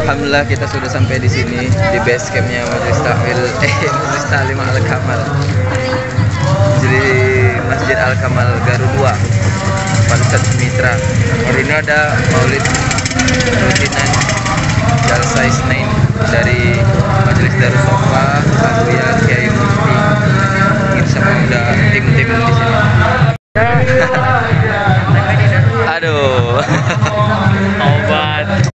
Alhamdulillah kita sudah sampai di sini di base campnya Majelis Ta'lim Al Kamal. Jadi Masjid Al Kamal Garu 2 Pansat Mitra. Hari ini ada maulid rutinan Jalsa Isnain dari Majelis Darus Sofa, Abuya Kiai Mufti. Insya Allah udah tim-tim di sini. Aduh. Obat.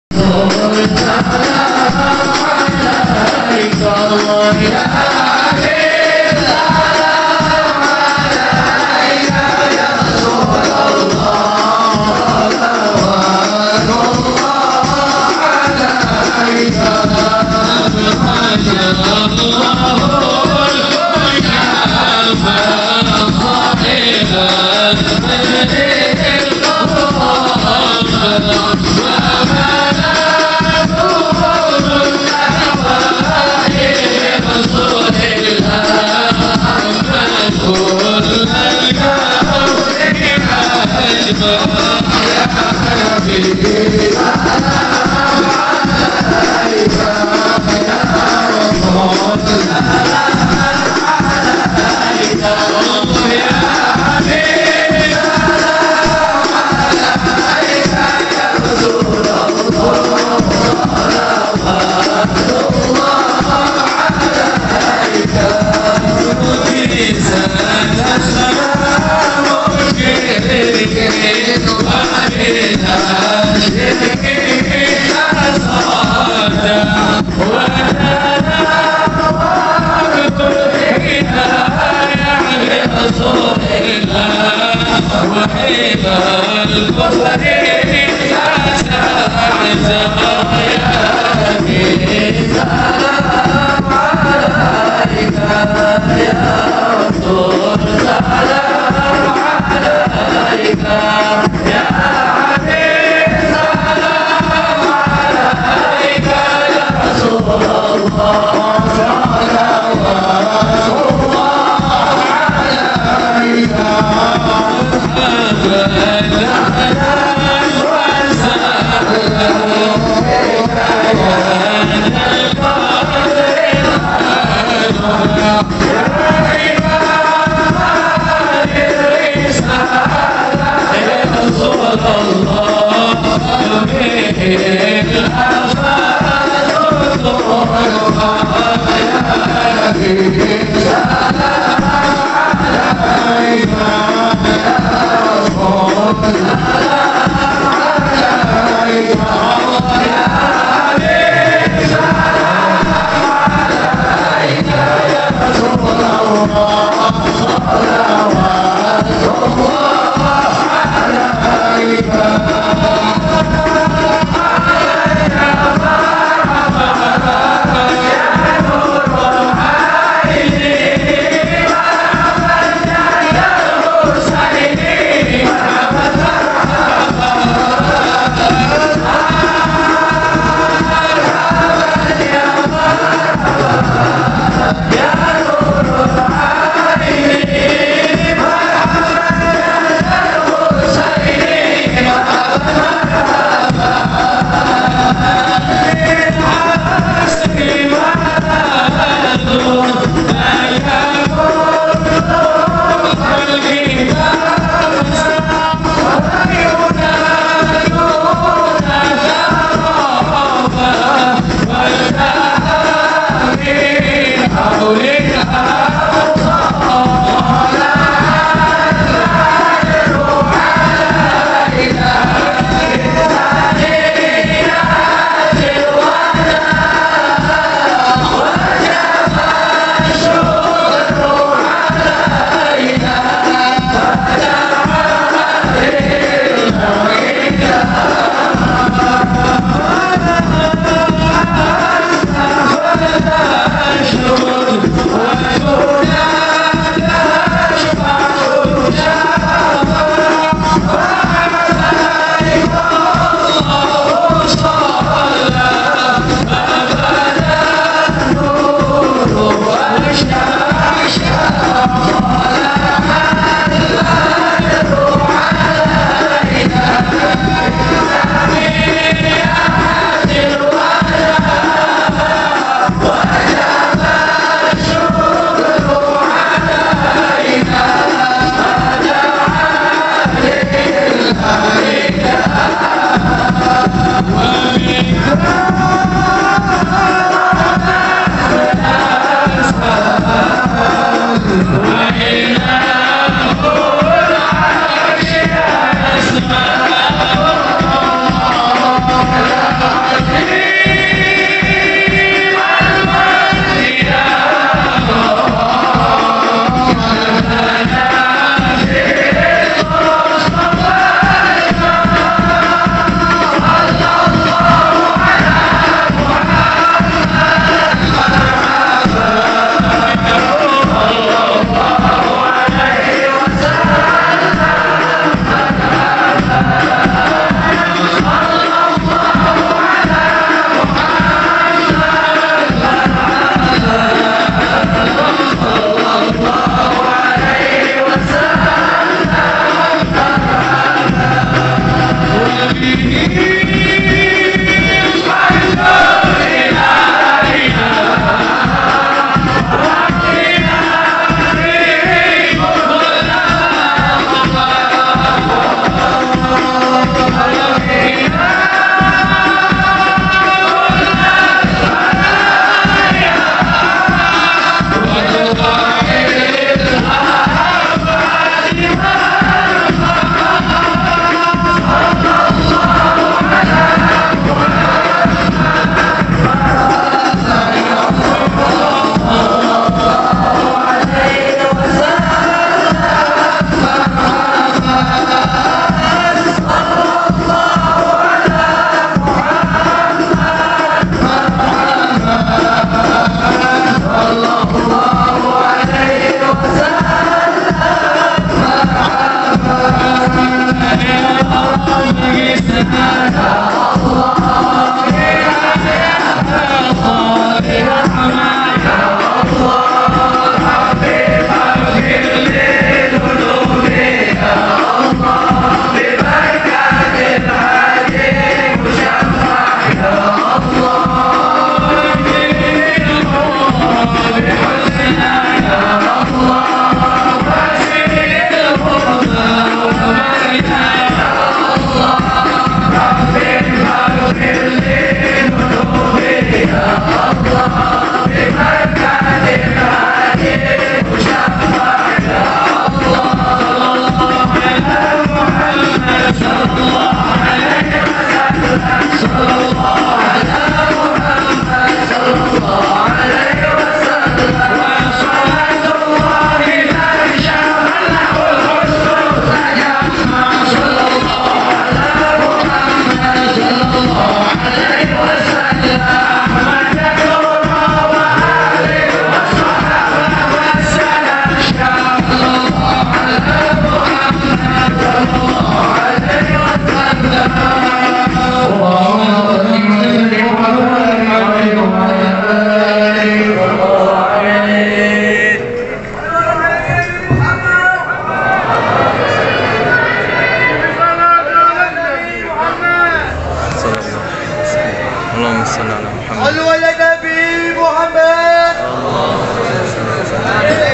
Allahumma shalli ala Muhammad. Sallu ala Nabi Muhammad.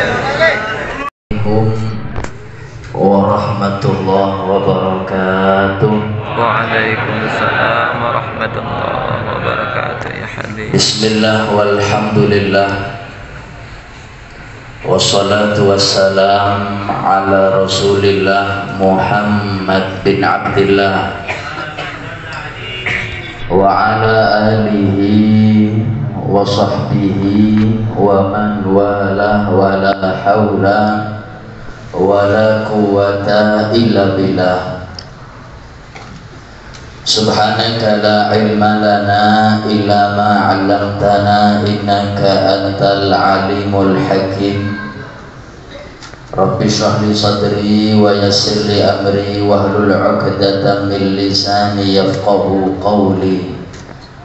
Assalamualaikum warahmatullahi wabarakatuh. Waalaikumsalam warahmatullahi wabarakatuh ya habib. Bismillah walhamdulillah wassalatu wassalam ala Rasulillah Muhammad bin Abdillah wa ala alihi wa sahbihi wa man wala wa la hawla wa la quwwata illa billah. Subhanaka la ilma lana illa ma 'allamtana innaka antal alimul hakim. Rabbi shrah li sadri wa yassir li amri wahlul 'uqdatam min lisani yafqahu qawli.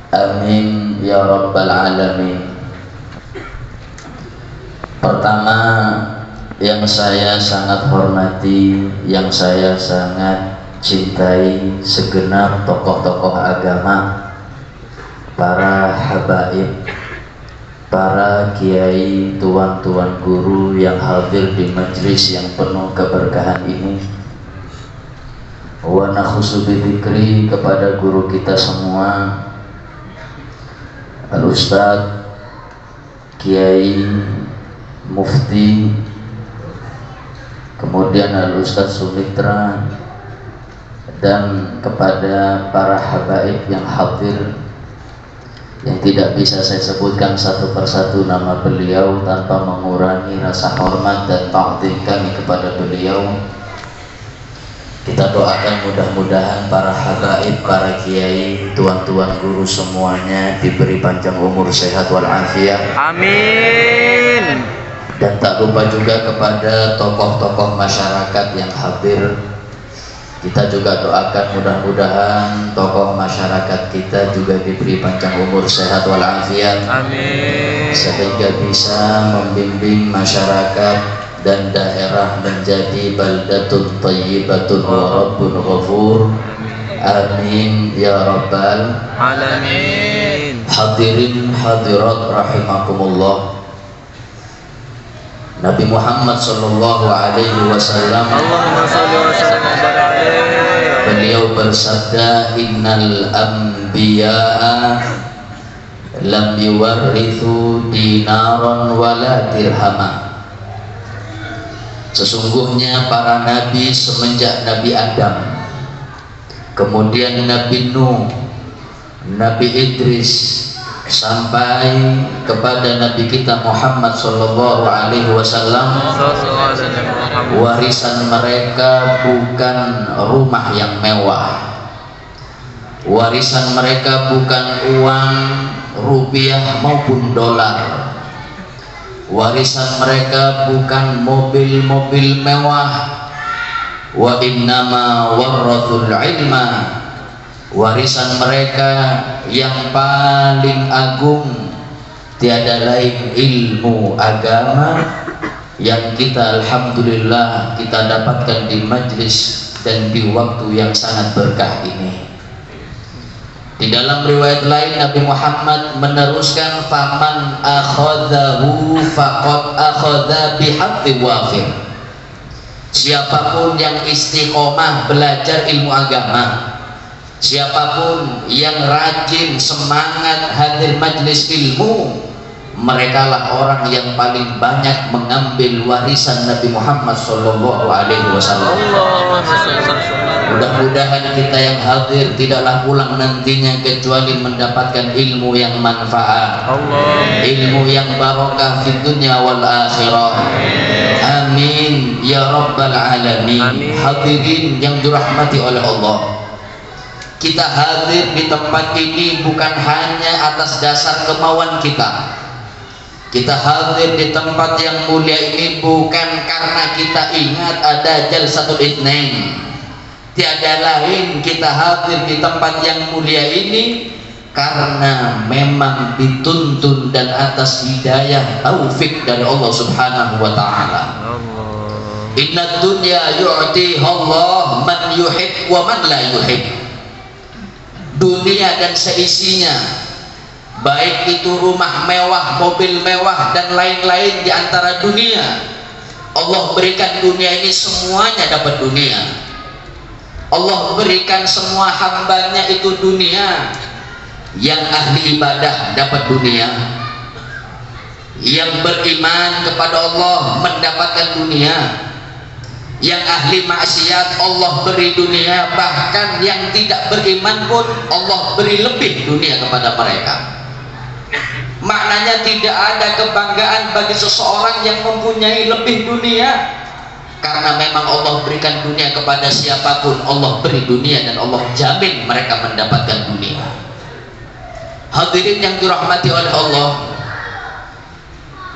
Amin ya rabbal alamin. Pertama, yang saya sangat hormati, yang saya sangat cintai segenap tokoh-tokoh agama, para habaib, para kiai, tuan-tuan guru yang hadir di majelis yang penuh keberkahan ini. Wa nakhusu bidzikri, kepada guru kita semua, Al-Ustadz Kiai Mufti, kemudian Al-Ustadz Sumitra, dan kepada para habaib yang hadir yang tidak bisa saya sebutkan satu persatu nama beliau tanpa mengurangi rasa hormat dan ta'zim kami kepada beliau. Kita doakan mudah-mudahan para habaib, para kiai, tuan-tuan guru semuanya diberi panjang umur, sehat walafiat. Amin. Dan tak lupa juga kepada tokoh-tokoh masyarakat yang hadir. Kita juga doakan mudah-mudahan tokoh masyarakat kita juga diberi panjang umur, sehat walafiat. Amin. Sehingga bisa membimbing masyarakat dan daerah menjadi baldatun thayyibatun wa rabbun ghafur. Amin ya rabbal Alamin. Hadirin hadirat rahimakumullah. Nabi Muhammad sallallahu alaihi wasallam, Allahumma shalli wa sallim wa barik alaihi. beliau bersabda, innal anbiya'a lam yuwarrithu dinaran wala dirhama. Sesungguhnya para nabi semenjak Nabi Adam, kemudian Nabi Nuh, Nabi Idris, sampai kepada Nabi kita Muhammad sallallahu alaihi wasallam, warisan mereka bukan rumah yang mewah, warisan mereka bukan uang rupiah maupun dolar, warisan mereka bukan mobil-mobil mewah. Wa innama warrathul ilma, warisan mereka yang paling agung tiada lain ilmu agama yang kita alhamdulillah kita dapatkan di majlis dan di waktu yang sangat berkah ini. Di dalam riwayat lain Nabi Muhammad meneruskan, faman akhadahu faqad akhadha bihaqqi wafir. Siapapun yang istiqomah belajar ilmu agama, siapapun yang rajin semangat hadir majlis ilmu, merekalah orang yang paling banyak mengambil warisan Nabi Muhammad sallallahu alaihi wasallam. Mudah-mudahan kita yang hadir tidaklah pulang nantinya kecuali mendapatkan ilmu yang manfaat, ilmu yang barakah di dunia wal akhirah. Amin ya rabbal alamin. Hadirin yang dirahmati oleh Allah, kita hadir di tempat ini bukan hanya atas dasar kemauan kita. Kita hadir di tempat yang mulia ini bukan karena kita ingat ada Jalsatul Itsnain. Tiada lain kita hadir di tempat yang mulia ini karena memang dituntun dan atas hidayah taufik dari Allah Subhanahu wa taala. Inna dunya yu'tiha Allah man yuhib wa man la yuhib. Dunia dan seisinya baik itu rumah mewah, mobil mewah, dan lain-lain di antara dunia. Allah berikan dunia ini semuanya dapat dunia. Allah berikan semua hambanya itu dunia. Yang ahli ibadah dapat dunia, yang beriman kepada Allah mendapatkan dunia, yang ahli maksiat Allah beri dunia, bahkan yang tidak beriman pun Allah beri lebih dunia kepada mereka. Maknanya tidak ada kebanggaan bagi seseorang yang mempunyai lebih dunia, karena memang Allah berikan dunia kepada siapapun, Allah beri dunia dan Allah jamin mereka mendapatkan dunia. Hadirin yang dirahmati oleh Allah,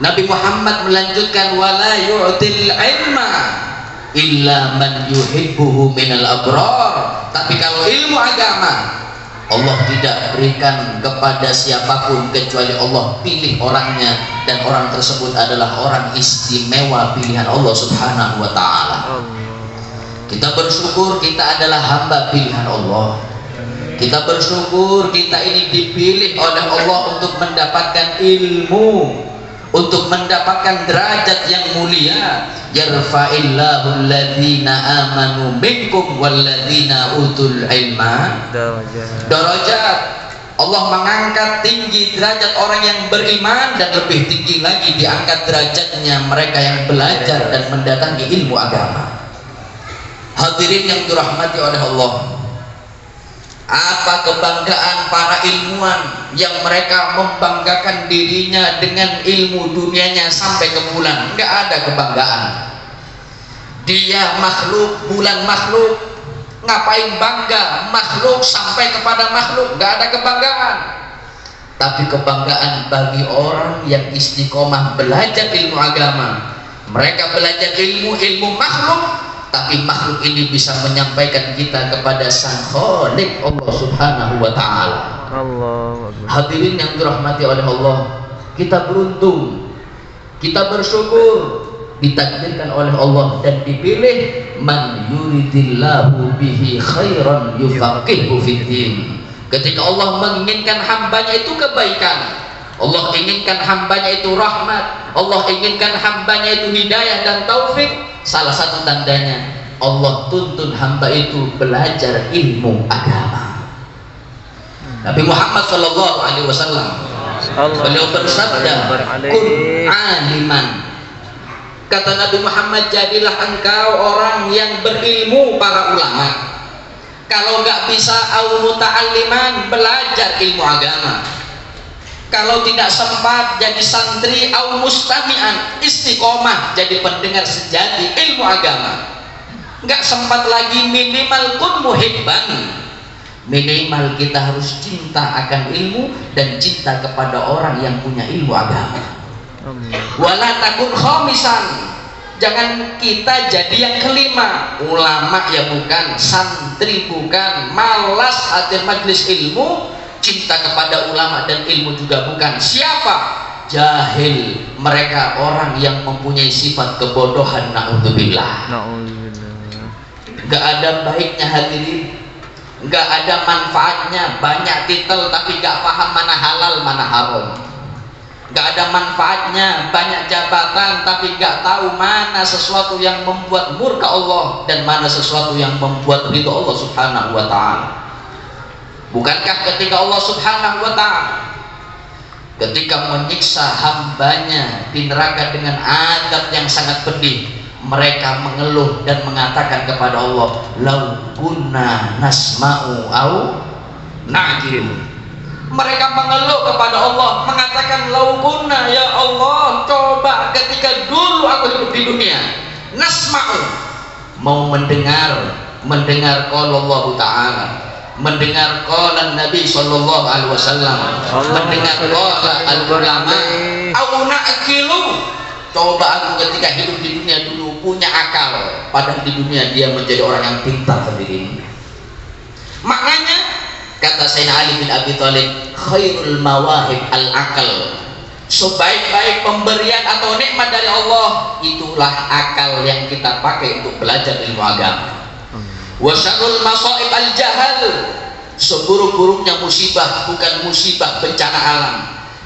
Nabi Muhammad melanjutkan, wala yu'til ilma illa man yuhibbuhu minal abrar. Tapi kalau ilmu agama Allah tidak berikan kepada siapapun kecuali Allah pilih orangnya, dan orang tersebut adalah orang istimewa pilihan Allah subhanahu wa ta'ala. Kita bersyukur kita adalah hamba pilihan Allah. Kita bersyukur kita ini dipilih oleh Allah untuk mendapatkan ilmu, untuk mendapatkan derajat yang mulia. Yarfa'illahu alladhina amanu minkum walladhina utul ilma darajat. Allah mengangkat tinggi derajat orang yang beriman, dan lebih tinggi lagi diangkat derajatnya mereka yang belajar dan mendatangi ilmu agama. Hadirin yang dirahmati oleh Allah, apa kebanggaan para ilmuwan yang mereka membanggakan dirinya dengan ilmu dunianya sampai ke bulan? Enggak ada kebanggaan. Dia makhluk, bulan makhluk, ngapain bangga? Makhluk sampai kepada makhluk, enggak ada kebanggaan. Tapi kebanggaan bagi orang yang istiqomah belajar ilmu agama. Mereka belajar ilmu makhluk, tapi makhluk ini bisa menyampaikan kita kepada Sang Khaliq Allah subhanahu wa ta'ala. Hadirin yang dirahmati oleh Allah, kita beruntung, kita bersyukur ditakdirkan oleh Allah dan dipilih man yuridillahu bihi khairan yufaqihu fiddin. Ketika Allah menginginkan hambanya itu kebaikan, Allah inginkan hambanya itu rahmat, Allah inginkan hambanya itu hidayah dan taufik, salah satu tandanya Allah tuntun hamba itu belajar ilmu agama. Nabi Muhammad sallallahu alaihi wasallam beliau bersabda, kun aliman. Kata Nabi Muhammad, jadilah engkau orang yang berilmu, para ulama. Kalau nggak bisa au muta'alliman, belajar ilmu agama. Kalau tidak sempat, jadi santri au mustami'an, istiqomah jadi pendengar sejati ilmu agama. Nggak sempat lagi, minimal kun muhibban, minimal kita harus cinta akan ilmu dan cinta kepada orang yang punya ilmu agama. Wala takun khamisan, jangan kita jadi yang kelima, ulama ya bukan, santri bukan, malas hadir majlis ilmu, cinta kepada ulama dan ilmu juga bukan. Siapa? Jahil, mereka orang yang mempunyai sifat kebodohan. Na'udzubillah. Gak ada baiknya hadirin, gak ada manfaatnya banyak titel tapi gak paham mana halal mana haram. Gak ada manfaatnya banyak jabatan tapi gak tahu mana sesuatu yang membuat murka Allah dan mana sesuatu yang membuat ridho Allah subhanahu wa ta'ala. Bukankah ketika Allah subhanahu wa ta'ala ketika menyiksa hambanya di neraka dengan adab yang sangat pedih, mereka mengeluh dan mengatakan kepada Allah, lau kunna nasma'u au na'qilu. Mereka mengeluh kepada Allah, mengatakan lau kunna, ya Allah, coba ketika dulu aku hidup di dunia, nasma'u, mau mendengar qala Allah Ta'ala, mendengar qala Nabi sallallahu alaihi wasallam, mendengar qala al-ulama, au na'qilu. Coba aku ketika hidup di dunia dulu punya akal, padahal di dunia dia menjadi orang yang pintar sendiri. Maknanya kata Sayyidina Ali bin Abi Thalib, khairul mawahib al-akal, sebaik-baik pemberian atau nikmat dari Allah itulah akal yang kita pakai untuk belajar ilmu agama. Wa syarrul masaib al-jahal, Seburuk-buruknya musibah bukan musibah bencana alam,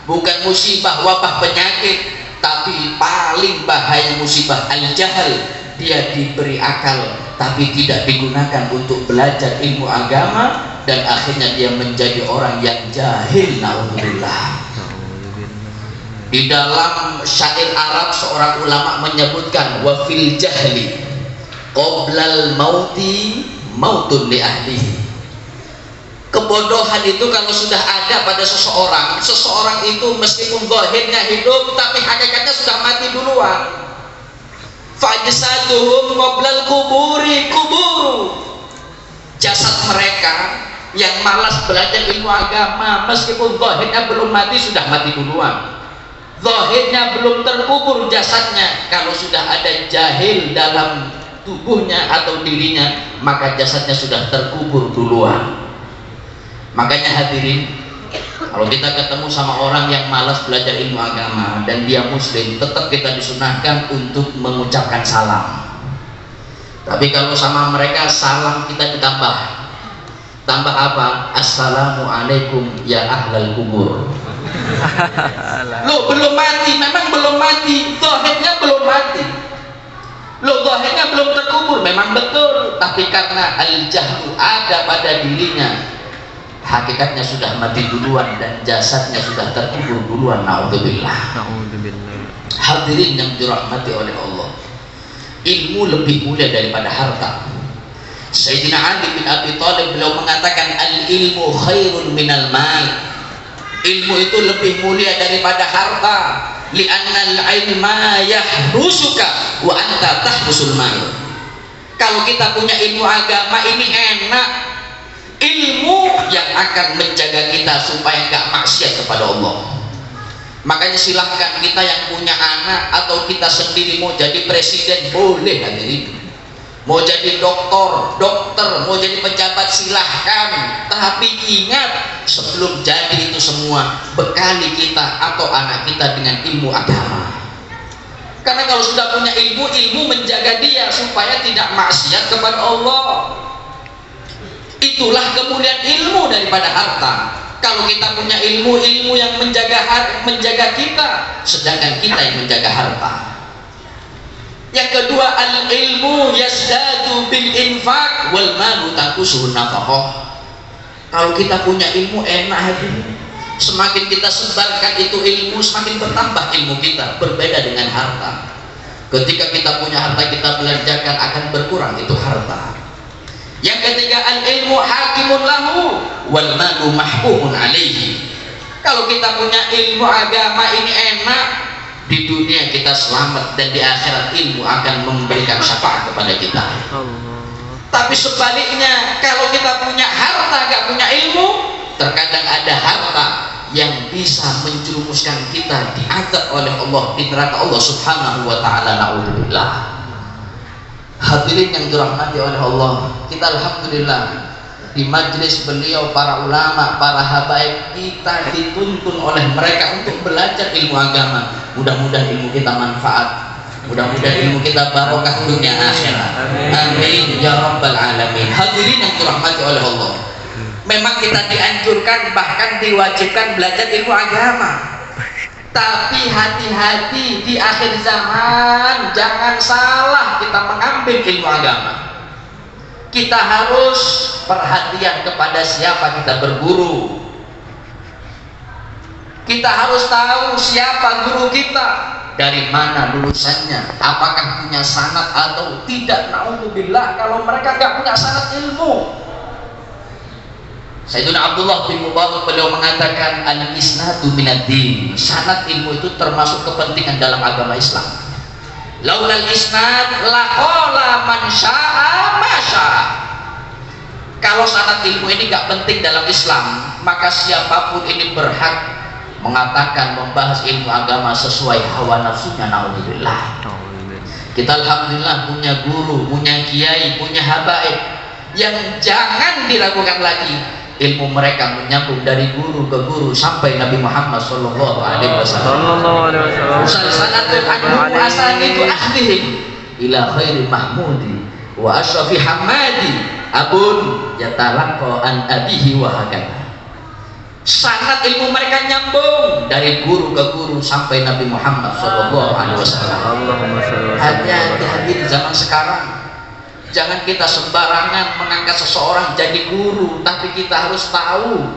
bukan musibah wabah penyakit, tapi paling bahaya musibah al-jahal. Dia diberi akal tapi tidak digunakan untuk belajar ilmu agama, dan akhirnya dia menjadi orang yang jahil. Naudzubillah. Di dalam syair Arab seorang ulama menyebutkan, wa fil jahli qoblal mauti mautun li ahlihi. Kebodohan itu kalau sudah ada pada seseorang, seseorang itu meskipun zahirnya hidup tapi hakikatnya sudah mati duluan. Fajsaduhum qoblal kuburi kuburu. Jasad mereka yang malas belajar ilmu agama meskipun zahirnya belum mati sudah mati duluan. Zahirnya belum terkubur jasadnya, kalau sudah ada jahil dalam tubuhnya atau dirinya, maka jasadnya sudah terkubur duluan. Makanya hadirin, kalau kita ketemu sama orang yang malas belajar ilmu agama dan dia muslim, tetap kita disunahkan untuk mengucapkan salam. Tapi kalau sama mereka salam kita ditambah apa? Assalamualaikum ya ahlal kubur. Lo belum mati, memang belum mati, zahirnya belum mati. Lo zahirnya belum terkubur, memang betul, tapi karena al-jahlu ada pada dirinya, hakikatnya sudah mati duluan dan jasadnya sudah terkubur duluan. Naudzubillah. Hadirin yang dirahmati oleh Allah, ilmu lebih mulia daripada harta. Sayyidina Ali bin Abi Thalib beliau mengatakan, al-ilmu khairun minal mal. Ilmu itu lebih mulia daripada harta. Li'annal ilma yahrusuka wa anta tahrusul mal. Kalau kita punya ilmu agama ini enak, ilmu yang akan menjaga kita supaya nggak maksiat kepada Allah. Makanya silahkan kita yang punya anak atau kita sendiri mau jadi presiden boleh hadirin, mau jadi dokter, mau jadi pejabat silahkan, tapi ingat sebelum jadi itu semua bekali kita atau anak kita dengan ilmu agama. Karena kalau sudah punya ilmu menjaga dia supaya tidak maksiat kepada Allah. Itulah kemuliaan ilmu daripada harta. Kalau kita punya ilmu yang menjaga kita, sedangkan kita yang menjaga harta. Yang kedua, al-ilmu yazdadu bil infaq wal malu tanqusuhu nafaqah. Kalau kita punya ilmu enak hadirin, semakin kita sebarkan itu ilmu, semakin bertambah ilmu kita. Berbeda dengan harta. Ketika kita punya harta, kita belanjakan, akan berkurang itu harta. Yang ketiga, al-ilmu hakimun lahu wal malu mahkumun alaihi. Kalau kita punya ilmu agama ini enak, di dunia kita selamat dan di akhirat ilmu akan memberikan syafaat kepada kita. Tapi sebaliknya, kalau kita punya harta gak punya ilmu, terkadang ada harta yang bisa menjerumuskan kita diangkat oleh Allah di neraka Allah Subhanahu wa taala. Naudzubillah. Hadirin yang dirahmati oleh Allah, kita alhamdulillah di majelis beliau para ulama, para habaib, kita dituntun oleh mereka untuk belajar ilmu agama. Mudah-mudahan ilmu kita manfaat, mudah-mudahan ilmu kita barokah dunia akhirat. Amin ya rabbal alamin. Hadirin yang dirahmati oleh Allah, memang kita dianjurkan bahkan diwajibkan belajar ilmu agama. Tapi hati-hati di akhir zaman, jangan salah kita mengambil ilmu agama. Kita harus perhatian kepada siapa kita berguru. Kita harus tahu siapa guru kita, dari mana lulusannya, apakah punya sanad atau tidak. Naudzubillah, kalau mereka nggak punya sanad ilmu. Sayyidina Abdullah bin Mubarak beliau mengatakan, al-isnadu minad-din. Sanad ilmu itu termasuk kepentingan dalam agama Islam. Laulal isnad laqala man syaa ma syaa. Kalau sanad ilmu ini nggak penting dalam Islam, maka siapapun ini berhak mengatakan, membahas ilmu agama sesuai hawa nafsunya. Naudzubillah. Kita alhamdulillah punya guru, punya kiai, punya habaib yang jangan diragukan lagi. Ilmu mereka menyambung dari guru ke guru sampai Nabi Muhammad sallallahu alaihi wasallam. Salsalatul anhu asanidu ahdihim ila khairi mahmudi wa asrafi hamadi abun yatalaqqa an abihi wa hakadha. Sanad ilmu mereka nyambung dari guru ke guru sampai Nabi Muhammad SAW. Hanya di zaman sekarang, jangan kita sembarangan mengangkat seseorang jadi guru, tapi kita harus tahu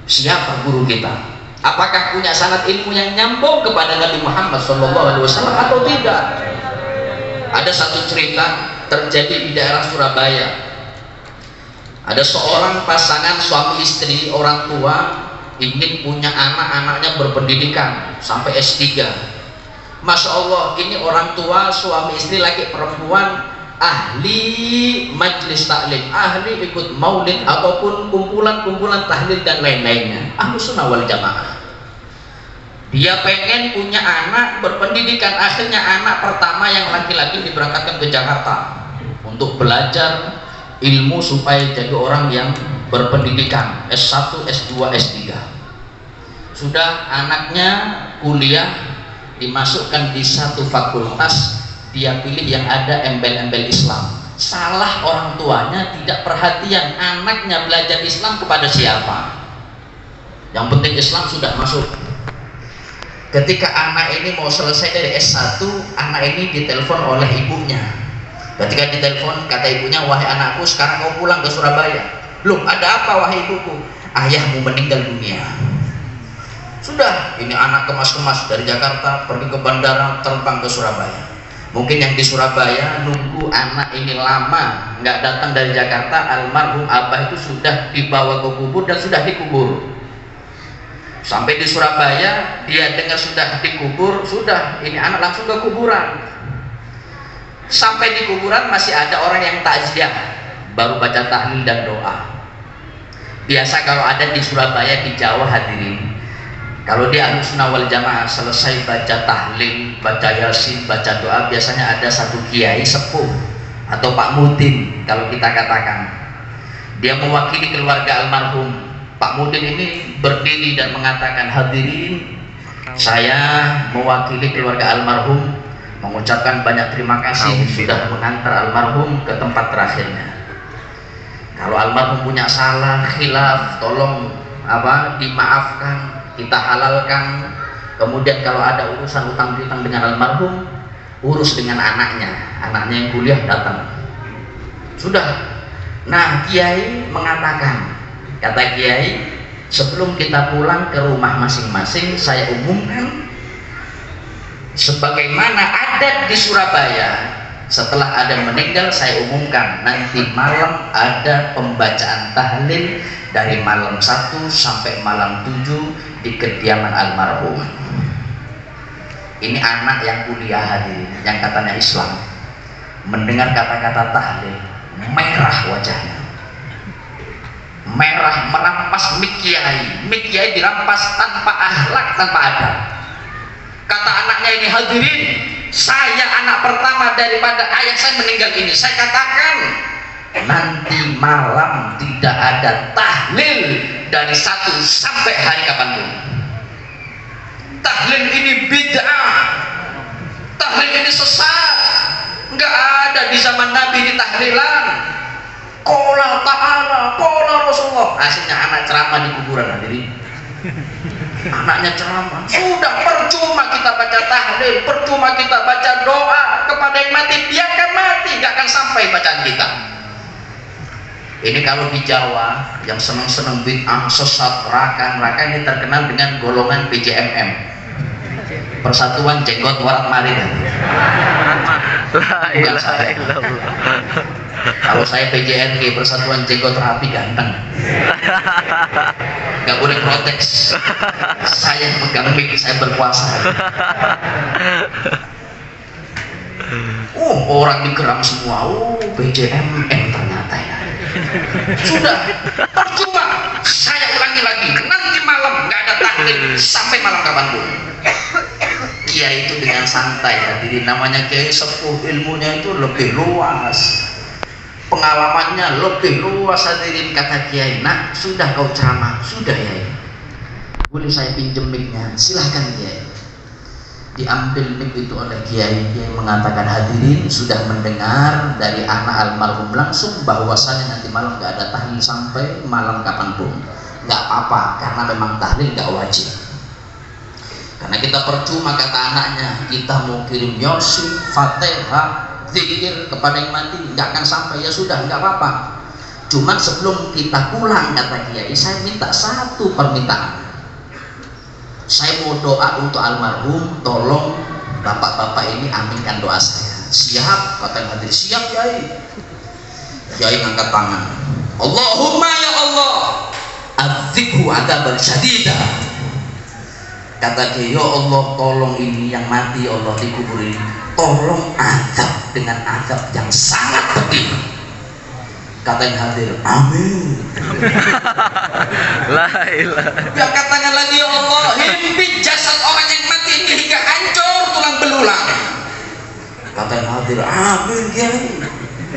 siapa guru kita. Apakah punya sanad ilmu yang nyambung kepada Nabi Muhammad SAW atau tidak? Ada satu cerita terjadi di daerah Surabaya. Ada seorang pasangan suami istri, orang tua ingin punya anak-anaknya berpendidikan sampai S3. Masya Allah, ini orang tua suami istri laki perempuan ahli majlis taklim, ahli ikut maulid ataupun kumpulan-kumpulan tahlil dan lain-lainnya, Ahlus Sunnah wal Jamaah. Dia pengen punya anak berpendidikan. Akhirnya anak pertama yang laki-laki diberangkatkan ke Jakarta untuk belajar ilmu supaya jadi orang yang berpendidikan S1, S2, S3. Sudah anaknya kuliah, dimasukkan di satu fakultas, dia pilih yang ada embel-embel Islam. Salah orang tuanya, tidak perhatian anaknya belajar Islam kepada siapa. Yang penting Islam sudah masuk. Ketika anak ini mau selesai dari S1, anak ini ditelepon oleh ibunya. Ketika ditelepon, kata ibunya, wahai anakku, sekarang kau pulang ke Surabaya. Loh, ada apa wahai ibuku? Ayahmu meninggal dunia. Sudah, ini anak kemas-kemas dari Jakarta pergi ke bandara, terbang ke Surabaya. Mungkin yang di Surabaya nunggu anak ini lama nggak datang dari Jakarta, almarhum abah itu sudah dibawa ke kubur dan sudah dikubur. Sampai di Surabaya, dia dengar sudah dikubur, sudah, ini anak langsung ke kuburan. Sampai di kuburan masih ada orang yang takziah, baru baca tahlil dan doa. Biasa kalau ada di Surabaya, di Jawa hadirin, kalau di Ahlus Sunnah wal Jamaah selesai baca tahlil, baca yasin, baca doa, biasanya ada satu kiai sepuh atau Pak Mudin kalau kita katakan. Dia mewakili keluarga almarhum. Pak Mudin ini berdiri dan mengatakan, hadirin, saya mewakili keluarga almarhum mengucapkan banyak terima kasih sudah mengantar almarhum ke tempat terakhirnya. Kalau almarhum punya salah, khilaf, tolong dimaafkan, kita halalkan. Kemudian kalau ada urusan utang piutang dengan almarhum, urus dengan anaknya yang kuliah datang. Sudah. Nah, kiai mengatakan, kata kiai, sebelum kita pulang ke rumah masing-masing, saya umumkan sebagaimana adat di Surabaya, setelah ada meninggal saya umumkan nanti malam ada pembacaan tahlil dari malam 1 sampai malam 7 di kediaman almarhum. Ini anak yang kuliah hadirin, yang katanya Islam, mendengar kata-kata tahlil, merah wajahnya, merah, merampas mik kiai dirampas tanpa akhlak, tanpa adab. Kata anaknya ini, hadirin, saya anak pertama daripada ayah saya meninggal ini, saya katakan nanti malam tidak ada tahlil dari 1 sampai hari kapanpun. Tahlil ini bid'ah, tahlil ini sesat, nggak ada di zaman Nabi ini tahlilan. Qala ta'ala, qala Rasulullah. Hasilnya anak ceramah di kuburan hadirin. Anaknya ceramah, sudah percuma kita baca tahlil, percuma kita baca doa kepada yang mati, biarkan mati, gak akan sampai bacaan kita. Ini kalau di Jawa yang senang-senang bid'ah, sesat, rakan ini terkenal dengan golongan PJMM, Persatuan Jenggot Warat Marit. Bukan saya. Kalau saya PJNG, Persatuan Jenggot Rapi Ganteng, nggak boleh protes. Saya pegang mic, saya berkuasa. Orang digeram semua. PJMM ternyata ya. Sudah, percuma. Saya ulangi lagi, nanti malam nggak ada tahlil sampai malam kapanpun. Kiai itu dengan santai hadirin, namanya kiai sepuh, ilmunya itu lebih luas, pengalamannya lebih luas hadirin. Kata kiai, nak sudah kau ceramah, sudah ya, boleh saya pinjem mic-nya, silahkan kiai. diambil mic itu oleh kiai mengatakan, hadirin sudah mendengar dari anak almarhum langsung bahwasannya nanti malam nggak ada tahlil sampai malam kapanpun. Nggak apa-apa, karena memang tahlil nggak wajib. Karena kita percuma, kata anaknya, kita mau kirim Yosin, Fatihah, zikir kepada yang mati nggak akan sampai. Ya sudah, nggak apa-apa. Cuman sebelum kita pulang, kata kiai, saya minta satu permintaan. Saya mau doa untuk almarhum, tolong bapak-bapak ini aminkan doa saya. Siap, kata hadir. Siap, kiai. Kiai ngangkat tangan. Allahumma ya Allah, adzikhu adzabal syadida. Kata dia, ya Allah, tolong ini yang mati, ya Allah, dikubur ini, tolong azab dengan azab yang sangat pedih. Kata yang hadir, amin. La ilaha. Dia katakan lagi, ya Allah, himpit jasad orang yang mati ini hingga hancur tulang belulang. Kata yang hadir, amin, kiai.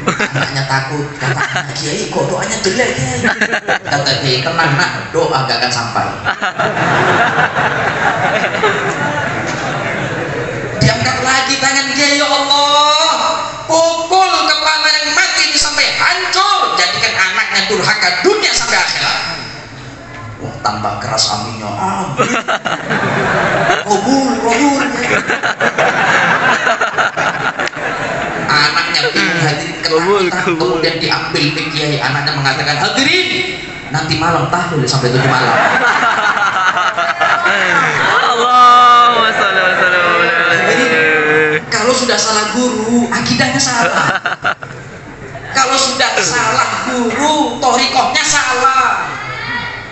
Anaknya takut, kata kiai, kok doanya jelek, kiai? Kata kiai, tenang nak, doa gak akan sampai. Diangkat lagi tangan kiai, ya Allah, pukul kepala yang mati ini sampai hancur, jadikan anaknya durhaka dunia sampai akhirat. Wah, tambah keras aminnya, amin. Kubur. Anaknya bingung, hadirin ketakutan. Kemudian diambil ke kiai, anaknya mengatakan, hadirin, nanti malam tahlil sampai 7 malam. Allahumma shalli wa sallim. Kalau sudah salah guru, akidahnya salah. Kalau sudah salah guru, thoriqahnya salah.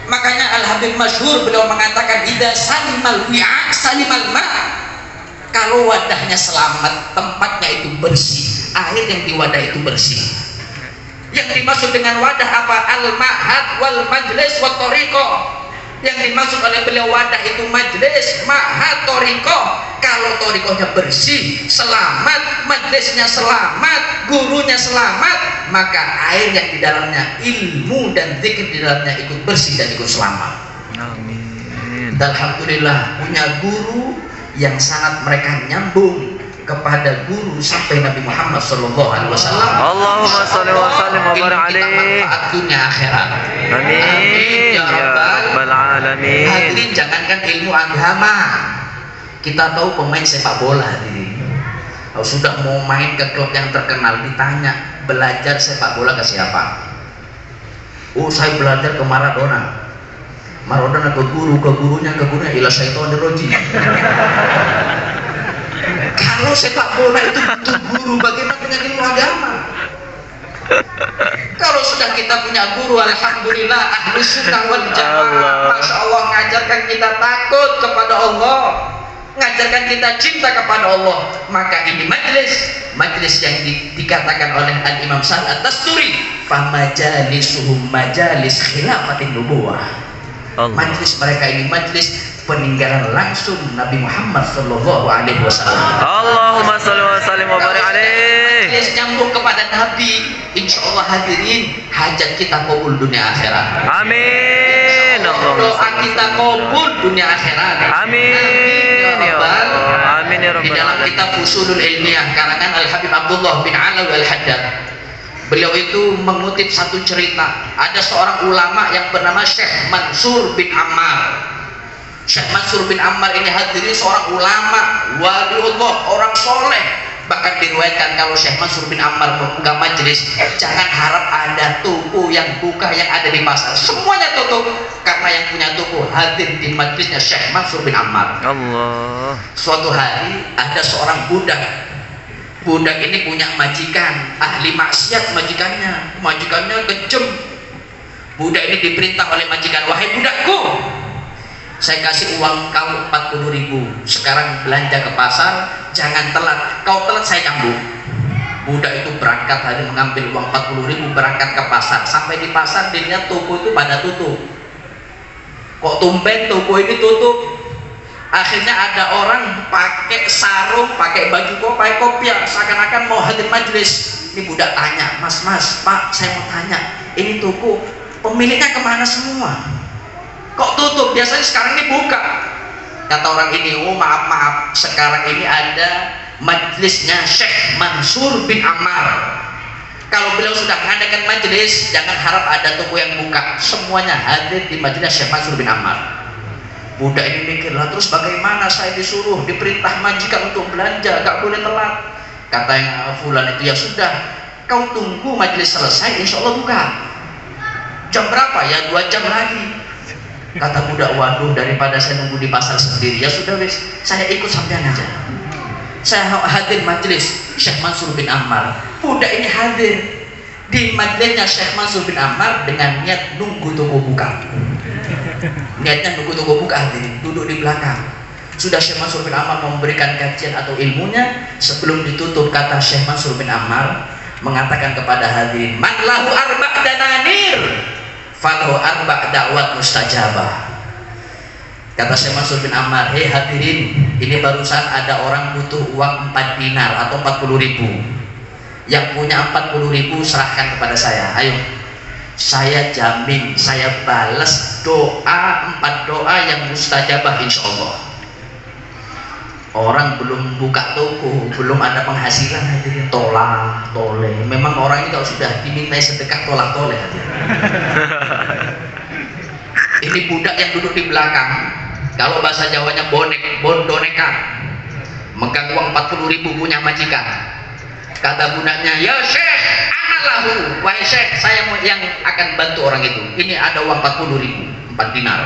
Makanya Al-Habib masyhur beliau mengatakan, idza salimal wi'a salimal ma'. Kalau wadahnya selamat, tempatnya itu bersih, air yang di wadah itu bersih. Yang dimaksud dengan wadah apa? Al-ma'had wal majlis wa thoriqah. Yang dimaksud oleh beliau wadah itu majlis, ma'had, thoriqah. Kalau thoriqahnya bersih, selamat, majlisnya selamat, gurunya selamat, maka air yang di dalamnya, ilmu dan zikir di dalamnya ikut bersih dan ikut selamat. Amin. Dan alhamdulillah punya guru yang sangat mereka nyambung kepada guru sampai Nabi Muhammad SAW. Allahumma shalli wa sallim wa barik alaihi. Manfaat dunia akhirat. Amin ya rabbal alamin. Hadirin, jangankan ilmu agama, kita tahu pemain sepak bola hadirin, kalau sudah mau main ke klub yang terkenal, ditanya belajar sepak bola ke siapa? Oh, saya belajar ke Maradona. Maradona ke gurunya ila syaitonir rajim. Kalau sepak bola itu butuh guru, bagaimana dengan ilmu agama? Kalau sudah kita punya guru, alhamdulillah, ahlu sunnah wal jamaah, masya Allah, ngajarkan kita takut kepada Allah, ngajarkan kita cinta kepada Allah. Maka ini majlis yang dikatakan oleh Al-Imam Sa'ad At-Tasturi, fa majalisuhum majalis khilafatin nubuwah. Majlis mereka ini majlis peninggalan langsung Nabi Muhammad sallallahu alaihi wasallam. Allahumma shalli wa sallim wa barik alaihi. Majlis nyambung kepada Nabi, insyaallah hadirin, hajat kita kabul dunia akhirat. Amin. Doa kita kabul dunia akhirat. Amin ya Allah. Amin ya rabbal alamin. Di dalam kitab Ushulul Ilmiyah karangan Al-Habib Abdullah bin Alawi Al-Haddad, beliau itu mengutip satu cerita. Ada seorang ulama yang bernama Syekh Mansur bin Ammar. Syekh Mansur bin Ammar ini hadirin seorang ulama, waliullah, orang soleh. Bahkan diriwayatkan kalau Syekh Mansur bin Ammar membuka majelis, jangan harap ada toko yang buka yang ada di pasar, semuanya tutup, karena yang punya toko hadir di majelisnya Syekh Mansur bin Ammar. Allah. Suatu hari ada seorang budak ini punya majikan, ahli maksiat majikannya kejam. Budak ini diperintah oleh majikan, wahai budakku, saya kasih uang kau 40.000, sekarang belanja ke pasar, jangan telat, kau telat saya cambuk. Budak itu berangkat hari mengambil uang 40.000, berangkat ke pasar. Sampai di pasar dia lihat toko itu pada tutup. Kok tumben toko ini tutup? Akhirnya ada orang pakai sarung, pakai baju kopiah, seakan-akan mau hadir majelis. Ini budak tanya, mas, pak, saya mau tanya, ini toko pemiliknya kemana semua? Kok tutup? Biasanya sekarang ini buka. kata orang ini, oh maaf, sekarang ini ada majelisnya Syekh Mansur bin Ammar. Kalau beliau sudah mengadakan majelis, jangan harap ada toko yang buka, semuanya hadir di majelis Syekh Mansur bin Ammar. Budak ini mikirlah, terus bagaimana saya disuruh, diperintah majikan untuk belanja, gak boleh telat. Kata yang fulan itu, ya sudah, kau tunggu majelis selesai, insya Allah buka. Jam berapa? Ya 2 jam lagi. Kata budak, waduh, daripada saya nunggu di pasar sendiri, ya sudah wis, saya ikut sampean aja. Saya hadir majelis Syekh Mansur bin Ammar. Budak ini hadir di majelisnya Syekh Mansur bin Ammar dengan niat nunggu toko buka. Niatnya nunggu toko buka, hadir, duduk di belakang. Sudah Syekh Mansur bin Ammar memberikan kajian atau ilmunya, sebelum ditutup kata Syekh Mansur bin Ammar mengatakan kepada hadirin, man lahu arba' dananir falahu arba' da'wat mustajabah. Kata Syekh Mansur bin Ammar, hei hadirin, ini barusan ada orang butuh uang 4 dinar atau 40.000. Yang punya 40.000 serahkan kepada saya. Ayo, saya jamin, saya balas doa 4 doa yang mustajabah insya Allah. Orang belum buka toko, belum ada penghasilan, hadirin, tolak toleh. Memang orang ini kalau sudah dimintai sedekah tolak toleh, hadirin. Ini budak yang duduk di belakang, kalau bahasa Jawanya bondoneka, megang uang 40.000 punya majikan. Kata budaknya, ya Syekh, anallahu, wahai Syekh, saya yang akan bantu orang itu. Ini ada uang 40.000, 4 dinar.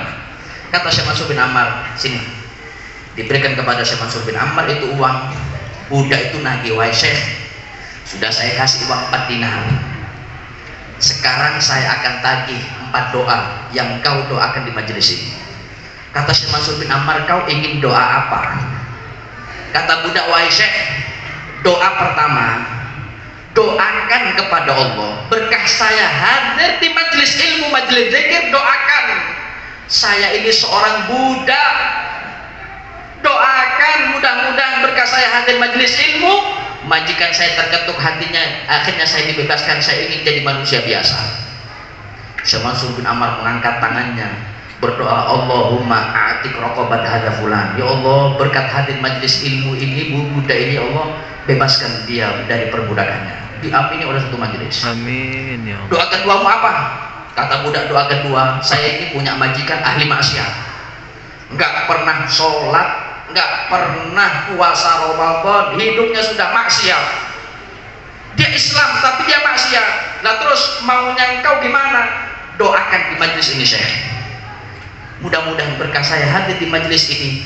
Kata Syekh Mansur bin Ammar, sini. Diberikan kepada Syekh Mansur bin Ammar itu uang. Budak itu nagih, wahai Syekh, sudah saya kasih uang 4 dinar. Sekarang saya akan tagih 4 doa yang kau doakan di majelis ini. Kata Syekh Mansur bin Ammar, kau ingin doa apa? Kata budak, wahai Syekh, doa pertama, doakan kepada Allah, berkah saya hadir di majelis ilmu, majelis zikir, doakan saya ini seorang budak, doakan mudah-mudahan berkah saya hadir majelis ilmu, majikan saya terketuk hatinya, akhirnya saya dibebaskan, saya ingin jadi manusia biasa. Syekh Mansur bin Ammar mengangkat tangannya, berdoa, Allahumma a'tik raqabat hadza fulan. Ya Allah, berkat hadir majelis ilmu ini, budak ini, ya Allah, bebaskan dia dari perbudakannya. Diamini oleh satu majelis. Amin ya Allah. Doa keduamu apa? Kata budak, doa kedua, saya ini punya majikan ahli maksiat, enggak pernah sholat, enggak pernah puasa Ramadan, hidupnya sudah maksiat. Dia Islam tapi dia maksiat. Nah terus maunya engkau gimana? Doakan di majelis ini, Syekh. Mudah-mudahan berkah saya hadir di majelis ini,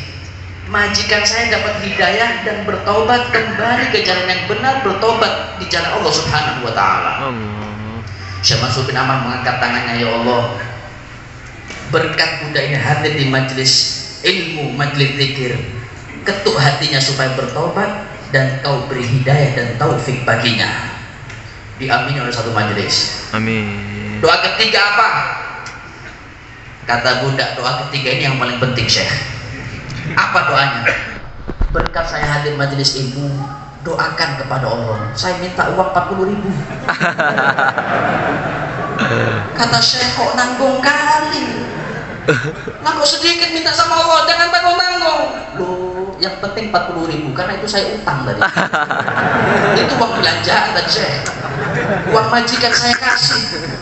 majikan saya dapat hidayah dan bertobat kembali ke jalan yang benar, bertobat di jalan Allah Subhanahu wa taala. Syekh Mansur bin Ammar mengangkat tangannya, ya Allah, berkat budak ini hadir di majelis ilmu, majelis zikir, ketuk hatinya supaya bertobat dan kau beri hidayah dan taufik baginya. Diamini oleh satu majelis. Amin. Doa ketiga apa? Kata budak, doa ketiga ini yang paling penting, Syekh. Apa doanya? Berkat saya hadir majelis ilmu, doakan kepada Allah, saya minta uang 40.000. Kata Syekh, kok nanggung kali? Nah kok sedikit minta sama Allah, jangan tanggung-tanggung. Loh, yang penting 40.000, karena itu saya utang tadi. Itu uang belanjaan tadi, Syekh. Uang majikan saya kasih.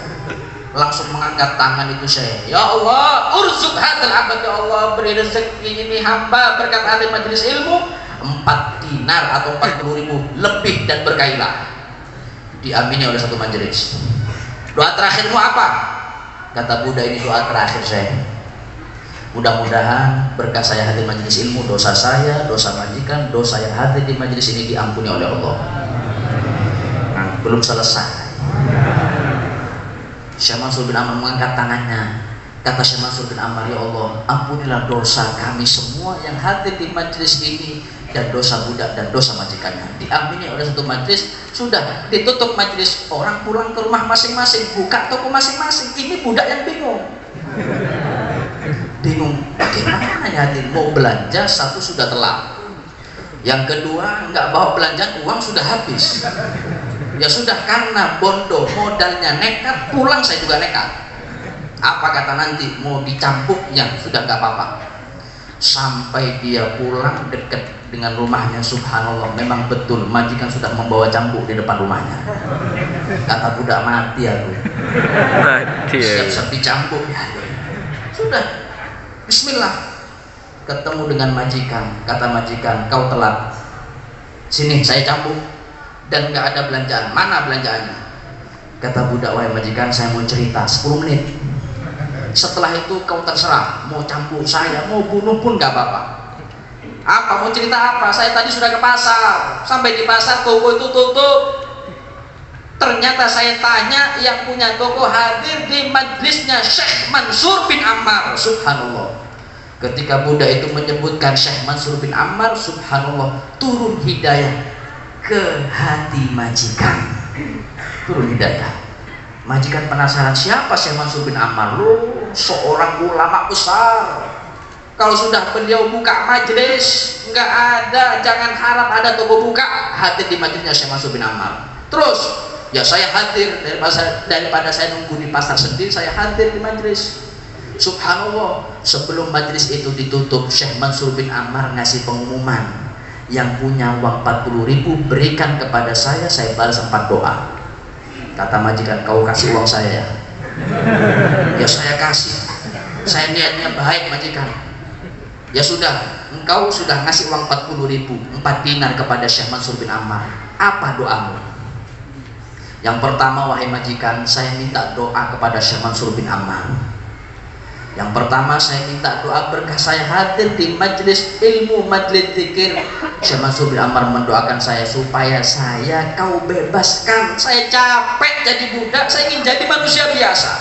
Langsung mengangkat tangan itu saya, ya Allah, urzuk hadzal abad, ya Allah, beri rezeki ini hamba berkat hadir majelis ilmu 4 dinar atau 40.000 lebih dan berkailah. Diamini oleh satu majelis. Doa terakhirmu apa? Kata budak ini, doa terakhir saya, mudah-mudahan berkat saya hadir majelis ilmu, dosa saya, dosa majikan, dosa yang hadir di majelis ini diampuni oleh Allah. Nah, belum selesai. Syekh Mansur bin Ammar mengangkat tangannya. Kata Syekh Mansur bin Ammar, ya Allah, ampunilah dosa kami semua yang hadir di majelis ini dan dosa budak dan dosa majikannya. Diamini oleh satu majelis. Sudah ditutup majelis, orang pulang ke rumah masing-masing, buka toko masing-masing. Ini budak yang bingung. Bingung, bagaimana ya hadir? Mau belanja, satu sudah telat, yang kedua nggak bawa belanjaan, uang sudah habis. Ya sudah, karena bondo, modalnya nekat, pulang saya juga nekat. Apa kata nanti mau dicampuk, ya sudah nggak apa-apa. Sampai dia pulang dekat dengan rumahnya, subhanallah, memang betul majikan sudah membawa cambuk di depan rumahnya. Kata budak, mati aku. Mati. Siap-siap dicambuk ya. Sudah, bismillah. Ketemu dengan majikan, kata majikan, kau telat. Sini saya cambuk dan nggak ada belanjaan. Mana belanjaannya? Kata budak, wahai majikan, saya mau cerita 10 menit. Setelah itu kau terserah, mau campur saya, mau bunuh pun gak apa-apa. Apa, mau cerita apa? Saya tadi sudah ke pasar, sampai di pasar toko itu tutup. Ternyata saya tanya, yang punya toko hadir di majlisnya Syekh Mansur bin Ammar. Subhanallah. Ketika budak itu menyebutkan Syekh Mansur bin Ammar, subhanallah, turun hidayah ke hati majikan. Turun hidayah. Majikan penasaran, siapa Syekh Mansur bin Ammar? Loh, seorang ulama besar. Kalau sudah beliau buka majelis, nggak ada, jangan harap ada toko buka. Hadir di majelisnya Syekh Mansur bin Ammar. Terus, ya saya hadir daripada saya nunggu di pasar sendiri, saya hadir di majelis. Subhanallah, sebelum majelis itu ditutup, Syekh Mansur bin Ammar ngasih pengumuman, yang punya uang 40.000 berikan kepada saya balas 4 doa. Kata majikan, kau kasih uang saya? Ya saya kasih, saya niatnya baik majikan. Ya sudah, engkau sudah ngasih uang 40.000, 4 dinar kepada Syekh Mansur bin Ammar. Apa doamu? Yang pertama, wahai majikan, saya minta doa kepada Syekh Mansur bin Ammar. Yang pertama, saya minta doa berkah saya hadir di majelis ilmu, majelis zikir. Syekh Mansur bin Ammar mendoakan saya supaya saya kau bebaskan. Saya capek jadi budak, saya ingin jadi manusia biasa.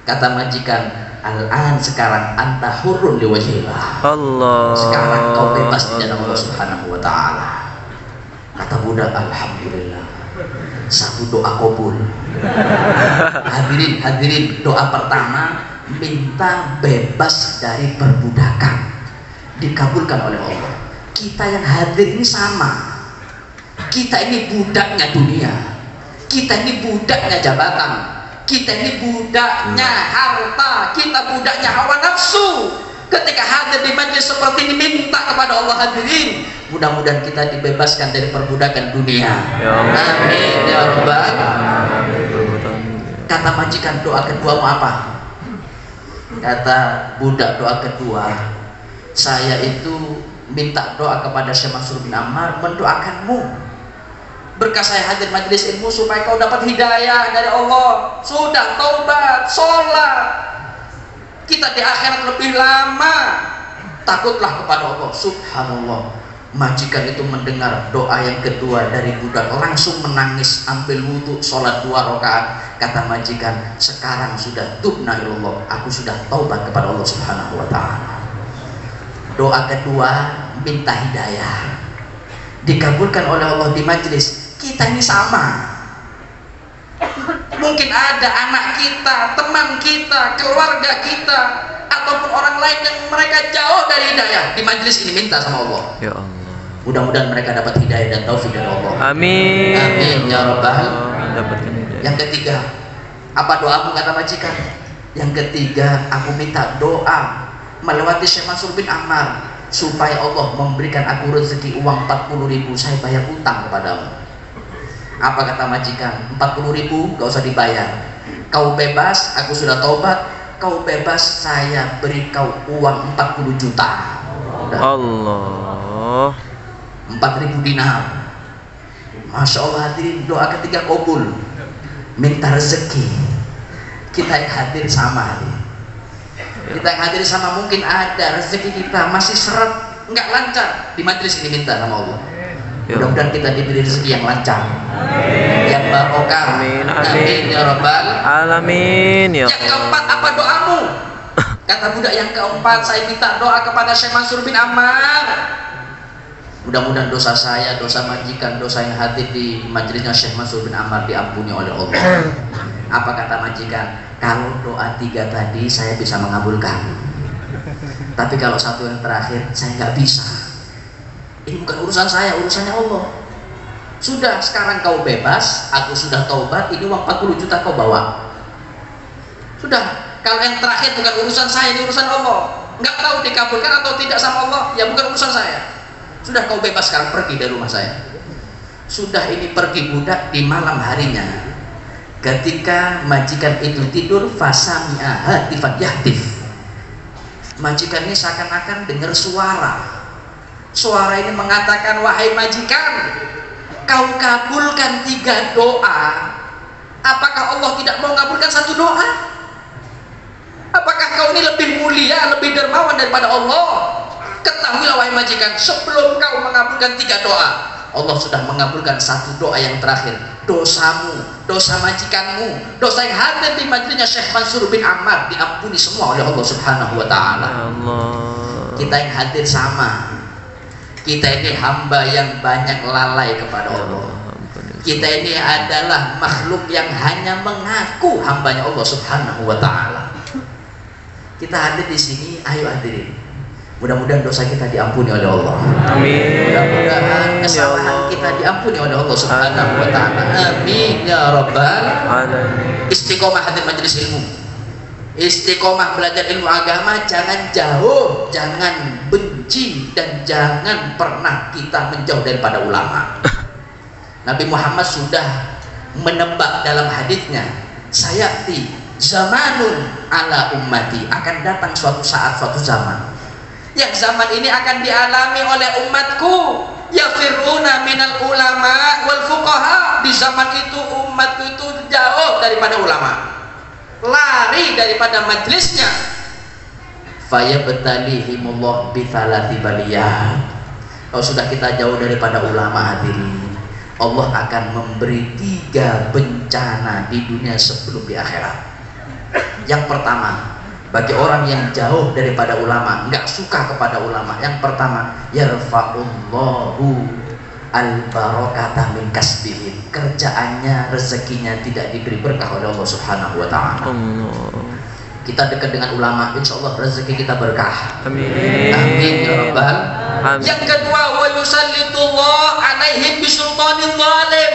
Kata majikan, al-an, sekarang anta hurrun liwajhillah. Allah. Sekarang kau bebas di jalan Allah Subhanahu wa taala. Kata budak, alhamdulillah. Satu doa kabul. Hadirin, doa pertama minta bebas dari perbudakan, dikabulkan oleh Allah. Kita yang hadir ini sama, kita ini budaknya dunia, kita ini budaknya jabatan, kita ini budaknya harta, kita budaknya hawa nafsu. Ketika hadir di majelis seperti ini, minta kepada Allah, hadirin, mudah-mudahan kita dibebaskan dari perbudakan dunia. Amin ya rabbal. Kata majikan, doa keduamu apa? Kata budak, doa kedua, saya itu minta doa kepada Syekh Mansur bin Ammar, mendoakanmu berkah saya hadir majelis ilmu supaya kau dapat hidayah dari Allah. Sudah taubat, sholat, kita di akhirat lebih lama. Takutlah kepada Allah. Subhanallah, majikan itu mendengar doa yang kedua dari budak, langsung menangis, ambil wudhu, sholat 2 rakaat. Kata majikan, sekarang sudah tubna ilallah, aku sudah taubat kepada Allah Subhanahu wa ta'ala. Doa kedua minta hidayah, dikabulkan oleh Allah di majelis. Kita ini sama, mungkin ada anak kita, teman kita, keluarga kita, ataupun orang lain yang mereka jauh dari hidayah. Di majelis ini minta sama Allah, ya Allah, mudah-mudahan mereka dapat hidayah dan taufik dari Allah. Amin. Amin ya rabbal. Yang ketiga, apa doamu? Kata majikan, yang ketiga, aku minta doa melewati Syekh Mansur bin Ammar supaya Allah memberikan aku rezeki uang 40.000, saya bayar utang kepadamu. Apa kata majikan? 40.000 gak usah dibayar, kau bebas, aku sudah taubat, kau bebas, saya beri kau uang 40 juta. Udah. Allah. 4.000 dinar. Masya Allah, hadirin, doa ketiga kabul, minta rezeki. Kita yang hadir sama, kita yang hadir sama, mungkin ada rezeki kita masih seret, nggak lancar, di majelis ini minta sama Allah, mudah-mudahan kita diberi rezeki yang lancar, yang barokah. Amin, amin ya rabbal alamin. Yang keempat, apa doamu? Kata budak, yang keempat, saya minta doa kepada Syekh Mansur bin Ammar, mudah-mudahan dosa saya, dosa majikan, dosa yang hadir di majelisnya Syekh Mansur bin Ammar diampuni oleh Allah. Apa kata majikan? Kalau doa 3 tadi saya bisa mengabulkan, tapi kalau satu yang terakhir saya nggak bisa. Ini bukan urusan saya, urusannya Allah. Sudah, sekarang kau bebas, aku sudah taubat, ini uang 40 juta kau bawa. Sudah, kalau yang terakhir bukan urusan saya, ini urusan Allah. nggak tahu dikabulkan atau tidak sama Allah, ya bukan urusan saya. Sudah kau bebas sekarang, pergi dari rumah saya. Sudah ini pergi budak di malam harinya. Ketika majikan itu tidur, fasami'a hatifan yahtif. Majikan ini seakan-akan dengar suara. Suara ini mengatakan, wahai majikan, kau kabulkan 3 doa. Apakah Allah tidak mau mengabulkan 1 doa? Apakah kau ini lebih mulia, lebih dermawan daripada Allah? Ketahuilah wahai majikan, sebelum kau mengabulkan 3 doa, Allah sudah mengabulkan 1 doa yang terakhir. Dosamu, dosa majikanmu, dosa yang hadir di majlisnya Syekh Mansur bin Ammar diampuni semua oleh Allah Subhanahu wa taala. Kita yang hadir sama. Kita ini hamba yang banyak lalai kepada Allah. Kita ini adalah makhluk yang hanya mengaku hambanya Allah Subhanahu wa taala. Kita hadir di sini, ayo hadirin. Mudah-mudahan dosa kita diampuni oleh Allah. Amin. Mudah-mudahan kesalahan kita diampuni oleh Allah Subhanahu wa taala. Amin ya rabbal alamin. Istiqomah hadir majelis ilmu. Istiqomah belajar ilmu agama, jangan jauh, jangan benci, dan jangan pernah kita menjauh daripada ulama. Nabi Muhammad sudah menebak dalam hadisnya, sayati zamanun ala ummati, akan datang suatu saat, suatu zaman yang zaman ini akan dialami oleh umatku, yafiruna minal ulama wal fuqaha. Di zaman itu umatku itu jauh daripada ulama, lari daripada majlisnya. Fayabtalihimullah bithalati baliyah. Kalau sudah kita jauh daripada ulama, hadirin, Allah akan memberi 3 bencana di dunia sebelum di akhirat. Yang pertama, bagi orang yang jauh daripada ulama, nggak suka kepada ulama, yang pertama, yarfa'ullahu al-barakata min kasbihim. Kerjaannya, rezekinya tidak diberi berkah oleh Allah Subhanahu wa taala. Kita dekat dengan ulama, insya Allah rezeki kita berkah. Amin. Amin ya rabbal. Yang kedua, wa yusallitullah alaihim bisultanin zalim.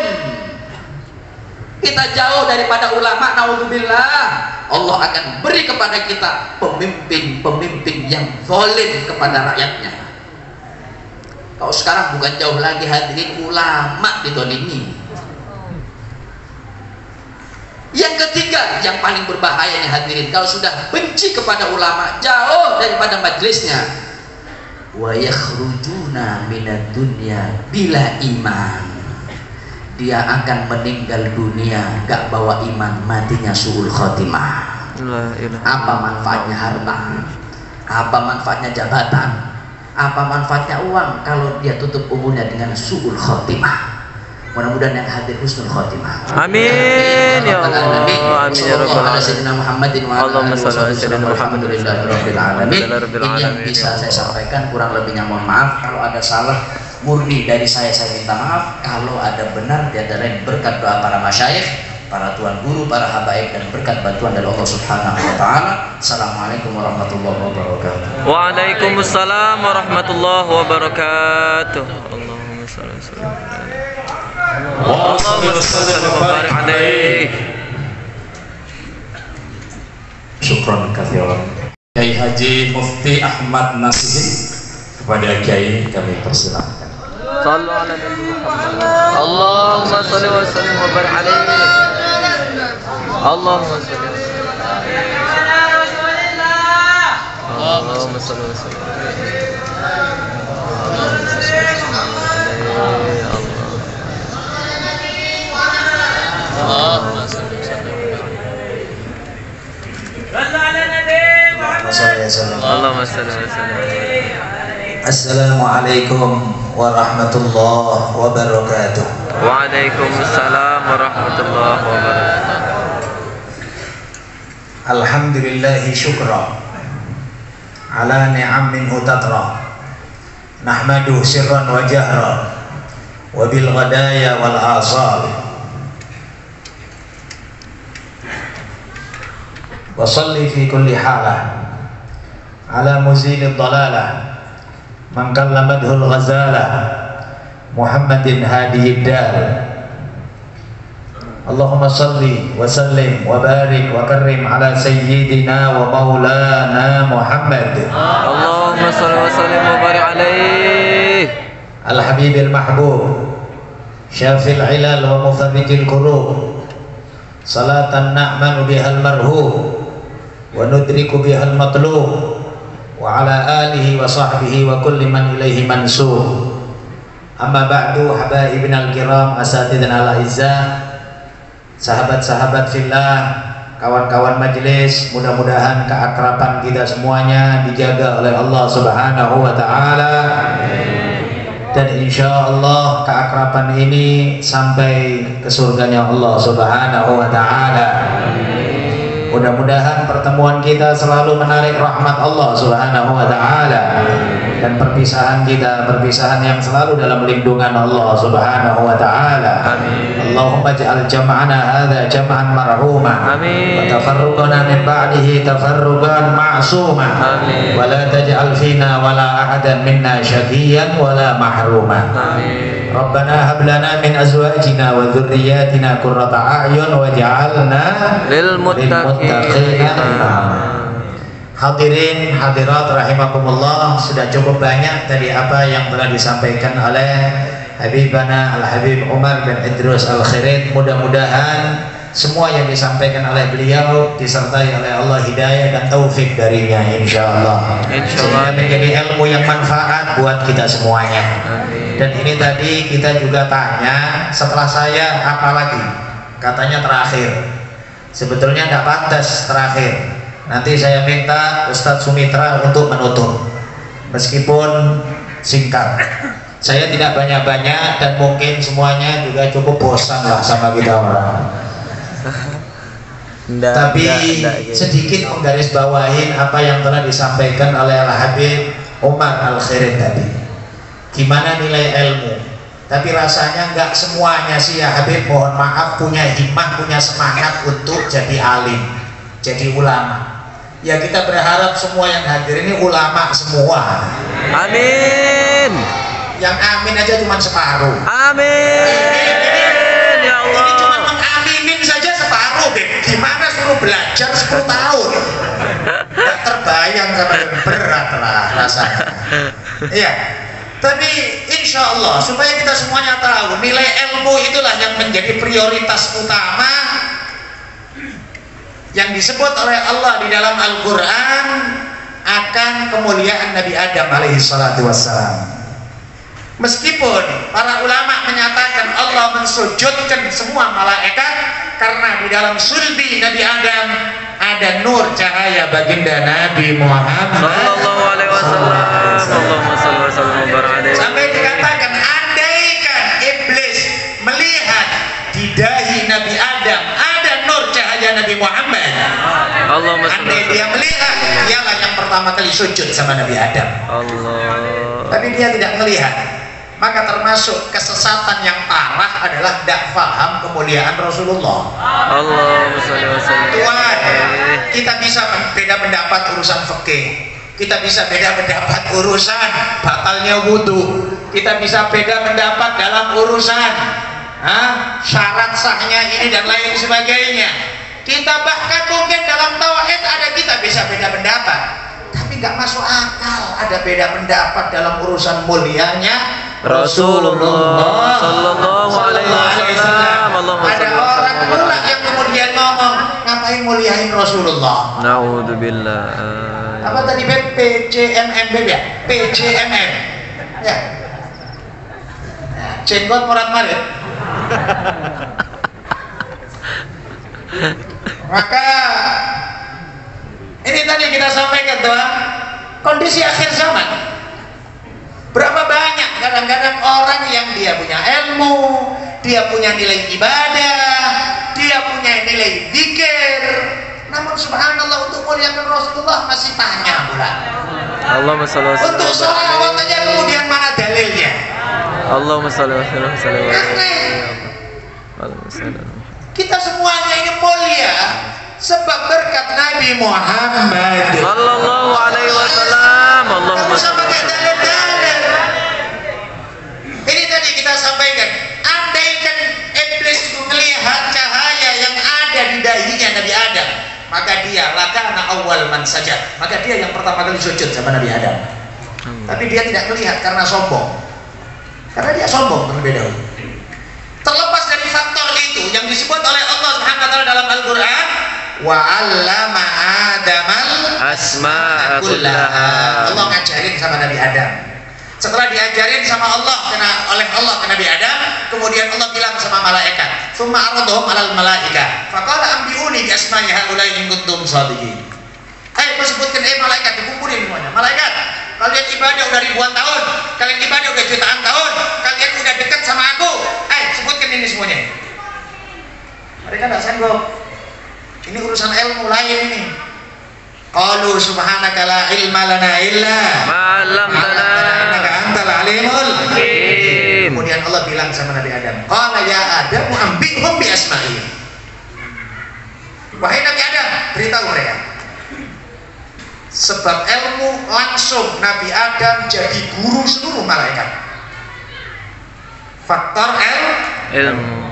Kita jauh daripada ulama, naudzubillah, Allah akan beri kepada kita pemimpin-pemimpin yang zalim kepada rakyatnya. Kalau sekarang bukan jauh lagi, hadirin, ulama dizalimi. Yang ketiga, yang paling berbahaya nih hadirin, kalau sudah benci kepada ulama, jauh daripada majlisnya, wa yakhrujuna minad dunya bila iman. Dia akan meninggal dunia gak bawa iman, matinya su'ul khotimah. Apa manfaatnya harta? Apa manfaatnya jabatan? Apa manfaatnya uang kalau dia tutup umurnya dengan su'ul khotimah? Mudah-mudahan yang hadir husnul khotimah. Amin ya Allah. Amin ya rabbal alamin. Allahumma shalli ala sayyidina Muhammad. Ini yang bisa saya sampaikan, kurang lebihnya mohon maaf. Kalau ada salah murni dari saya minta maaf. Kalau ada benar, di antara lain berkat doa para masyayikh, para tuan guru, para habaib, dan berkat bantuan dari Allah Subhanahu wa taala. Assalamualaikum warahmatullahi wabarakatuh. Waalaikumsalam warahmatullahi wabarakatuh. Allahumma shalli wa barik alaihi. Syukran katsiran. Kiai Haji Mufti Ahmad Nasihin, kepada Kiai kami persilahkan. Sallu ala Nabi Muhammad. Allahumma shalli wa sallim wa barik alaihi. Allahumma shalli wa sallim. Allahumma shalli wa sallim. Allahumma shalli wa sallim. Allahumma shalli wa sallim. Assalamualaikum warahmatullahi wabarakatuh. Waalaikumsalam warahmatullahi wabarakatuh. Alhamdulillahi syukra ala ni'am minhu tatra, nahmaduhu sirran wa jahra wa bil ghadaya wal asal, wa salli fi kulli halah ala muzilid dalalah man kallamadhul ghazalah Muhammadin hadiyid dal. Allahumma salli wa sallim wa barik wa karrim ala sayyidina wa maulana Muhammad. Allahumma salli wa sallim wa barik alaihi. Al-Habibil Mahbub, Syafil Ilal wa Mufarrijil Kurub, salatan na'manu bihal marhub wa nudriku bihal matlub, wa ala alihi wa sahbihi wa kulli man ilaihi mansub. Amma ba'du, habaibina al-kiram, asatidina al-izzah, sahabat-sahabat fillah, kawan-kawan majelis, mudah-mudahan keakraban kita semuanya dijaga oleh Allah Subhanahu wa taala. Dan insya Allah keakraban ini sampai ke surganya Allah Subhanahu wa taala. Mudah-mudahan pertemuan kita selalu menarik rahmat Allah Subhanahu wa taala, dan perpisahan kita perpisahan yang selalu dalam lindungan Allah Subhanahu wa taala. Allahumma ja'al jam'ana hadza jam'an marhuma, wa tafarruqana min ba'dihi tafarruqan ma'suma, wa la taj'al fina wa la ahadan minna syaqiyyan wa la mahruma. Rabbana hab lana min azwajina wa dhurriyyatina qurrata a'yun waj'alna lil muttaqina imama. Hadirin hadirat rahimakumullah, sudah cukup banyak tadi apa yang telah disampaikan oleh Habibana Al-Habib Umar bin Idrus Al-Khirit. Mudah-mudahan semua yang disampaikan oleh beliau disertai oleh Allah hidayah dan taufik darinya insyaallah, sehingga menjadi ilmu yang manfaat buat kita semuanya. Dan ini tadi kita juga tanya, setelah saya apa lagi? Katanya terakhir. Sebetulnya tidak pantas terakhir. Nanti saya minta Ustadz Sumitra untuk menutup, meskipun singkat. Saya tidak banyak-banyak dan mungkin semuanya juga cukup bosan lah sama kita orang. Tapi sedikit menggarisbawahin apa yang telah disampaikan oleh Al-Habib Umar Al-Khirit tadi. Gimana nilai ilmu? Tapi rasanya nggak semuanya sih ya Habib, mohon maaf, punya himmah, punya semangat untuk jadi alim, jadi ulama. Ya kita berharap semua yang hadir ini ulama semua. Amin. Yang amin aja cuma separuh. Amin. Ya Allah. Ini cuma mengaminin saja separuh, Beb. Gimana suruh belajar 10 tahun? Nggak terbayang, karena berat lah rasanya. Iya. Tapi insya Allah supaya kita semuanya tahu nilai ilmu itulah yang menjadi prioritas utama yang disebut oleh Allah di dalam Al-Quran akan kemuliaan Nabi Adam alaihi salatu wassalam. Meskipun para ulama menyatakan Allah mensujudkan semua malaikat karena di dalam sulbi Nabi Adam ada nur cahaya baginda Nabi Muhammad sallallahu alaihi wasallam. Sampai dikatakan andaikan iblis melihat di dahi Nabi Adam ada nur cahaya Nabi Muhammad, andai dia melihat, dialah yang pertama kali sujud sama Nabi Adam. Tapi dia tidak melihat. Maka termasuk kesesatan yang parah adalah tidak paham kemuliaan Rasulullah. Tuhan, kita bisa beda pendapat urusan fikih, kita bisa beda pendapat urusan batalnya wudhu, kita bisa beda pendapat dalam urusan syarat sahnya ini dan lain sebagainya. Kita bahkan mungkin dalam tauhid ada kita bisa beda pendapat, tapi nggak masuk akal ada beda pendapat dalam urusan mulianya Rasulullah sallallahu alaihi wasallam. Ada orang pula yang kemudian ngomong, ngapain muliain Rasulullah? Naudzubillah. Apa tadi PCMM ya? PCMM. Ya. Cenggot Murad Marit. Maka ini tadi kita sampaikan tuh, kondisi akhir zaman. Berapa banyak kadang-kadang orang yang dia punya ilmu, dia punya nilai ibadah, dia punya nilai zikir, namun subhanallah untuk muliakan Rasulullah masih tanya pula. Allahumma shalli ala untuk sholawat aja kemudian mana dalilnya? Allahumma shalli ala kita semuanya ini mulia sebab berkat Nabi Muhammad sallallahu alaihi wasallam. Allahumma shalli. Ini tadi kita sampaikan, andaikan iblis melihat cahaya saja, maka dia yang pertama kali sujud sama Nabi Adam. Tapi dia tidak melihat karena sombong. Karena dia sombong terlebih dahulu. Terlepas dari faktor itu yang disebut oleh Allah Subhanahu wa taala dalam Al-Qur'an, wa 'allama Adamal asma'a kullaha. Allah ngajarin sama Nabi Adam. Setelah diajarin sama Allah oleh Allah ke Nabi Adam, kemudian Allah bilang sama malaikat, "Tsumma 'aradhum 'alal malaika, faqala anbi'uni bi asma'i haula'i in kuntum shadiqin." Ayo sebutkan malaikat, dikumpulin semuanya. Malaikat, kalian ibadah udah ribuan tahun, kalian ibadah udah jutaan tahun, kalian udah dekat sama aku. Ayo sebutkan ini semuanya. Mereka tidak sanggup. Ini urusan ilmu lain ini. Qalu subhanaka la ilma lana illa ma 'allamtana innaka antal alimul hakim. Kemudian Allah bilang sama Nabi Adam, qala ya Adam anbi'hum bi asma'ihim. Wahai Nabi Adam, beritahu mereka. Sebab ilmu langsung Nabi Adam jadi guru seluruh malaikat. Faktor ilmu.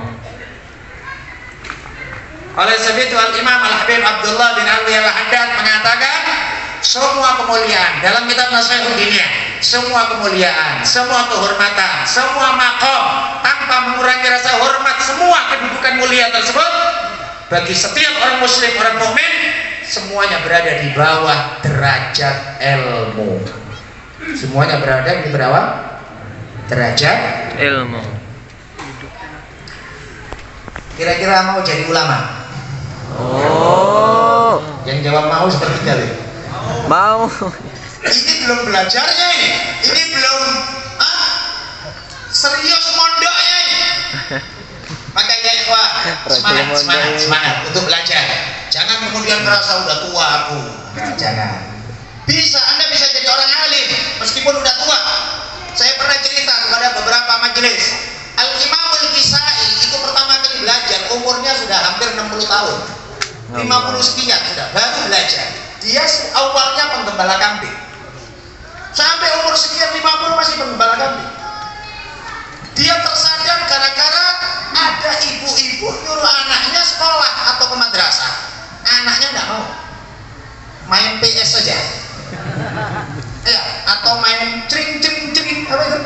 Oleh sebab itu Al-Imam Al-Habib Abdullah bin Alwi Al-Haddad mengatakan, semua kemuliaan dalam kitab Nasihatul Diniyah, semua kemuliaan, semua kehormatan, semua makom tanpa mengurangi rasa hormat, semua kedudukan mulia tersebut bagi setiap orang muslim, orang mukmin, semuanya berada di bawah derajat ilmu. Semuanya berada di bawah derajat ilmu. Kira-kira mau jadi ulama? Oh, yang jawab mau seperti kali. mau. Ini belum belajarnya ini belum serius mondoknya ini. Maka ya ikhwah, semangat untuk belajar. Jangan kemudian merasa udah tua aku. Nah, jangan. Anda bisa jadi orang alim meskipun udah tua. Saya pernah cerita kepada beberapa majelis. Al-Imamul Kisai itu pertama kali belajar umurnya sudah hampir 60 tahun. 50 sekian sudah baru belajar. Dia awalnya penggembala kambing. Sampai umur sekian 50 masih penggembala kambing. Dia tersadar gara-gara ada ibu-ibu nyuruh anaknya sekolah atau ke madrasah. Anaknya enggak mau. Main PS saja. Ya, atau main cring apa itu?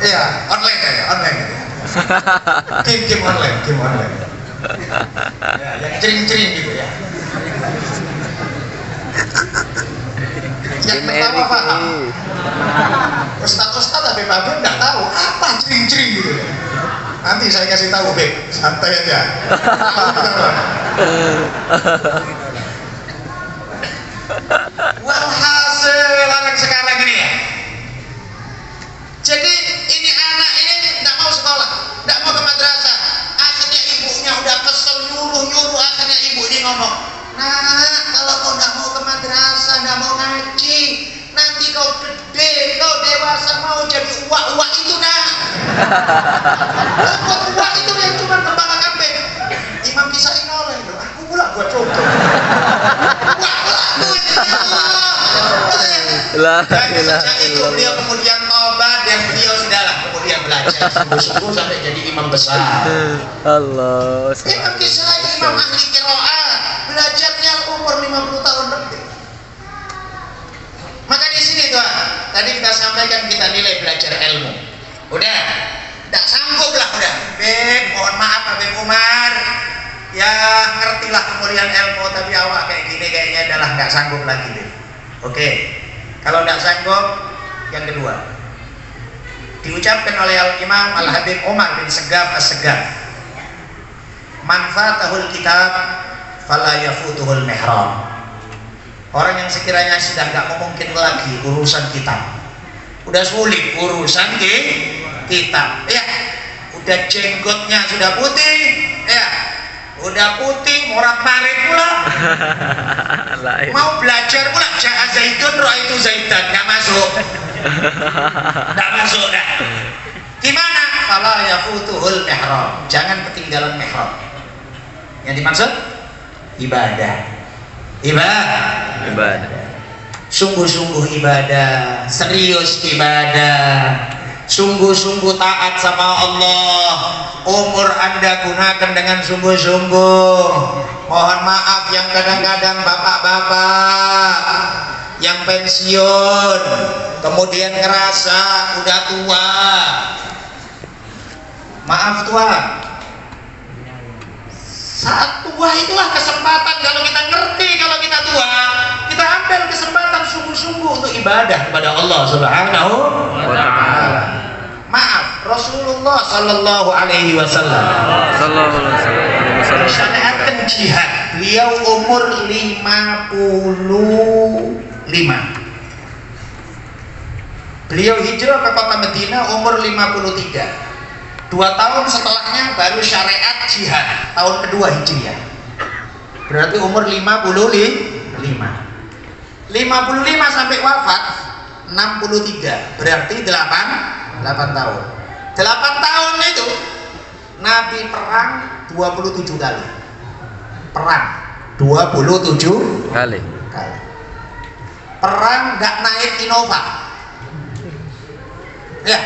Iya, online ya, online. Game online. Ya, yang cering gitu ya. Yang pertama paham. Ustaz tapi Babe nggak tahu apa cering gitu. Nanti saya kasih tahu, Beb. Santai aja. Walhasil orang sekarang ini ya. Jadi ini anak ini tidak mau sekolah, tidak mau ke madrasah. Akhirnya ibunya udah kesel nyuruh. Akhirnya ibu ini ngomong, "Nah, kalau kau tidak mau ke madrasah, tidak mau ngaji, nanti kau gede, kau dewasa mau jadi uak itu nah." Uak itu yang cuma kepala kambing. Imam Kisai noleh, aku pula buat contoh. Uak itu Lah, sejak itu beliau kemudian tobat dan beliau sudahlah kemudian belajar sungguh-sungguh sampai jadi imam besar. Allah. Imam Kisai, imam ahli qiraat, belajarnya umur 50 tahun lebih. Maka di sini tuh, tadi kita sampaikan kita nilai belajar ilmu. Udah, tidak sanggup lah udah. Beb, mohon maaf Habib Umar. Ya ngertilah kemuliaan ilmu, tapi awak kayak gini kayaknya adalah nggak sanggup lagi deh. Oke. Kalau tidak sanggup, yang kedua diucapkan oleh Al-Imam Al-Habib Umar bin Segaf As-Segaf, "Man fatahul kitab fala yafutuhul mihrab." Orang yang sekiranya sudah nggak memungkin lagi urusan kitab, udah sulit urusan kitab, ya, udah jenggotnya sudah putih, ya, udah putih, morat-marit pula. Mau belajar pula, ja'a Zaidun ra'aitu Zaidan, nggak masuk. Nggak masuk dah. Gimana? Fala yafutuhul mihrab. Jangan ketinggalan mihrab. Yang dimaksud ibadah. Sungguh-sungguh ibadah, serius ibadah. sungguh-sungguh taat sama Allah. Umur Anda gunakan dengan sungguh-sungguh. Mohon maaf yang kadang-kadang bapak-bapak yang pensiun kemudian ngerasa udah tua. Maaf Tuhan, saat tua itulah kesempatan. Kalau kita ngerti kalau kita tua, kita ambil kesempatan sungguh-sungguh untuk ibadah kepada Allah Subhanahu wa ta'ala. Maaf, Rasulullah sallallahu alaihi wasallam syariatkan jihad. Beliau umur 55. Beliau hijrah ke kota Madinah umur 53. 2 tahun setelahnya baru syariat jihad, tahun kedua Hijriah. Berarti umur 55 sampai wafat 63, berarti 8 tahun. 8 tahun itu Nabi perang 27 kali. Perang 27 kali. Perang gak naik Innova. Ya,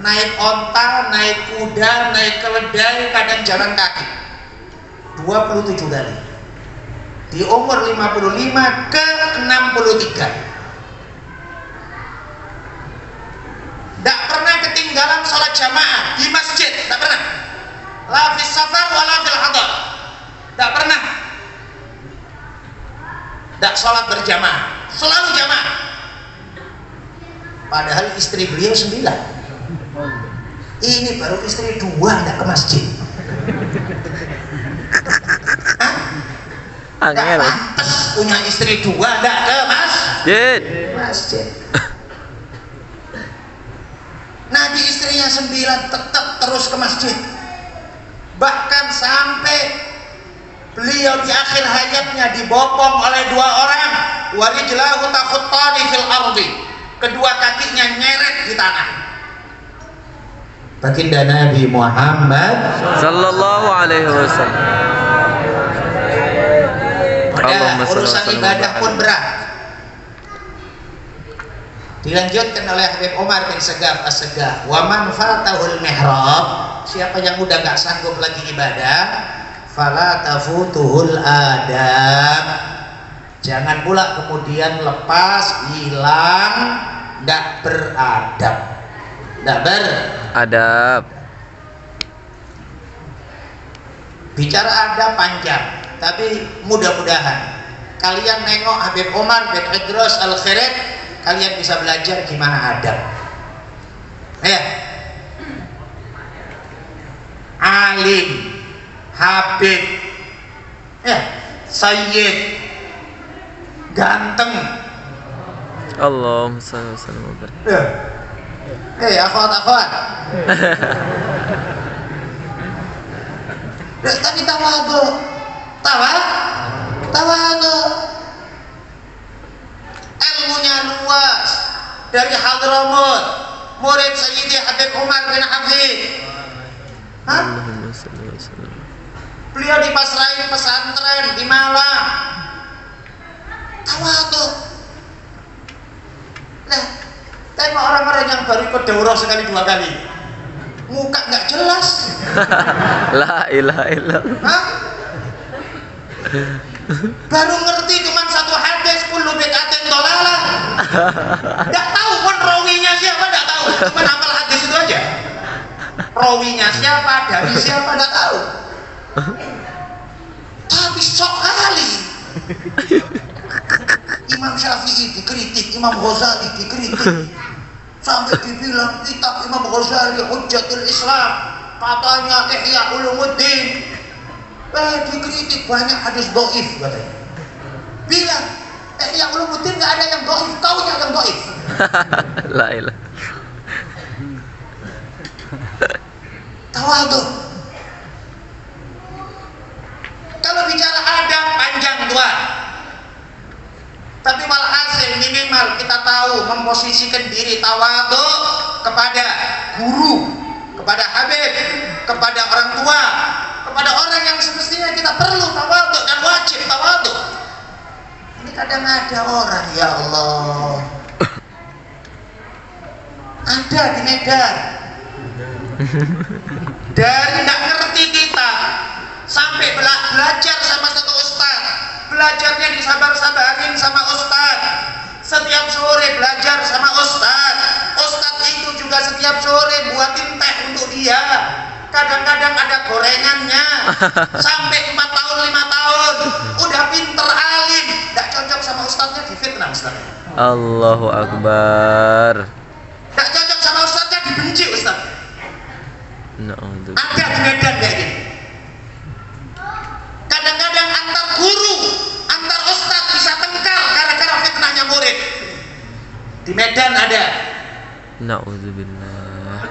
naik onta, naik kuda, naik keledai, kadang jalan kaki. 27 kali. Di umur 55 ke 63. Tidak pernah ketinggalan sholat jamaah di masjid, tidak pernah. La fis safar wala fil hadar. Tidak pernah. Tidak sholat berjamaah, selalu jamaah. Padahal istri beliau 9. Ini baru istri 2 tidak ke masjid. Tidak pantas punya istri 2 tidak ke masjid. Nabi istrinya 9 tetap terus ke masjid. Bahkan sampai beliau di akhir hayatnya dibopong oleh 2 orang. Warijlahu takhuttani fil ardi. Kedua kakinya nyeret di tanah. Baginda Nabi Muhammad sallallahu alaihi wasallam. Urusan ibadah pun berat. Dilanjutkan oleh Habib Umar bin Segaf As-Segaf, wa man fatahul mihrab, siapa yang udah gak sanggup lagi ibadah, fala tafutuhul adab, jangan pula kemudian lepas, hilang, gak beradab. Bicara adab panjang, tapi mudah-mudahan kalian nengok Habib Umar bin Idrus Al-Khirit, kalian bisa belajar gimana adab. Ya, alim, habib, ya, sayyid, ganteng. Allahumma shalli wa sallim wa barik. Ya, akhwat. Tapi tawadhu. Ilmunya luas. Dari Hadramaut, murid Sayyidi Habib Umar bin Hafid. Beliau dipasrahin pesantren di Malang. Tawadhu. Nah, tengok orang-orang yang baru ikut daurah sekali 2 kali, muka nggak jelas. La ilaha illallah. Baru ngerti cuma 1 hadis, kullu bid'atin dhalalah. Nggak tahu pun rawinya siapa, nggak tahu. Cuma hafal hadis itu aja. Rawinya siapa, dari siapa, nggak tahu. Tapi sok kali. Imam Syafi'i dikritik, Imam Ghazali dikritik, sampai dibilang kitab Imam Ghazali Hujjatul Islam, katanya Ihya Ulumuddin. Dikritik banyak hadis dhaif katanya. Bilang Ihya Ulumuddin nggak ada yang dhaif, kaunya yang dhaif. La ilah. Tawadhu. Kalau bicara adab panjang Tuhan. Tapi walhasil minimal kita tahu memposisikan diri tawadhu kepada guru, kepada habib, kepada orang tua, kepada orang yang semestinya kita perlu tawadhu dan wajib tawadhu. Ini kadang ada orang, ya Allah, Ada di Medan. Dari nggak ngerti kita sampai belajar sama satu ustaz, belajarnya disabar-sabarin sama ustaz, setiap sore belajar sama ustaz. Ustaz itu juga setiap sore buatin teh untuk dia, kadang-kadang ada gorengannya. Sampai 4 tahun 5 tahun udah pinter alim, nggak cocok sama ustaznya, difitnah ustaznya. Allahu Akbar. Nggak cocok sama ustaznya, dibenci ustaz. Na'udzubillah. Ada di Medan kayak gini. Kadang-kadang antar guru, antar ustaz bisa tengkar gara-gara fitnahnya murid. Di Medan ada. Na'udzubillah.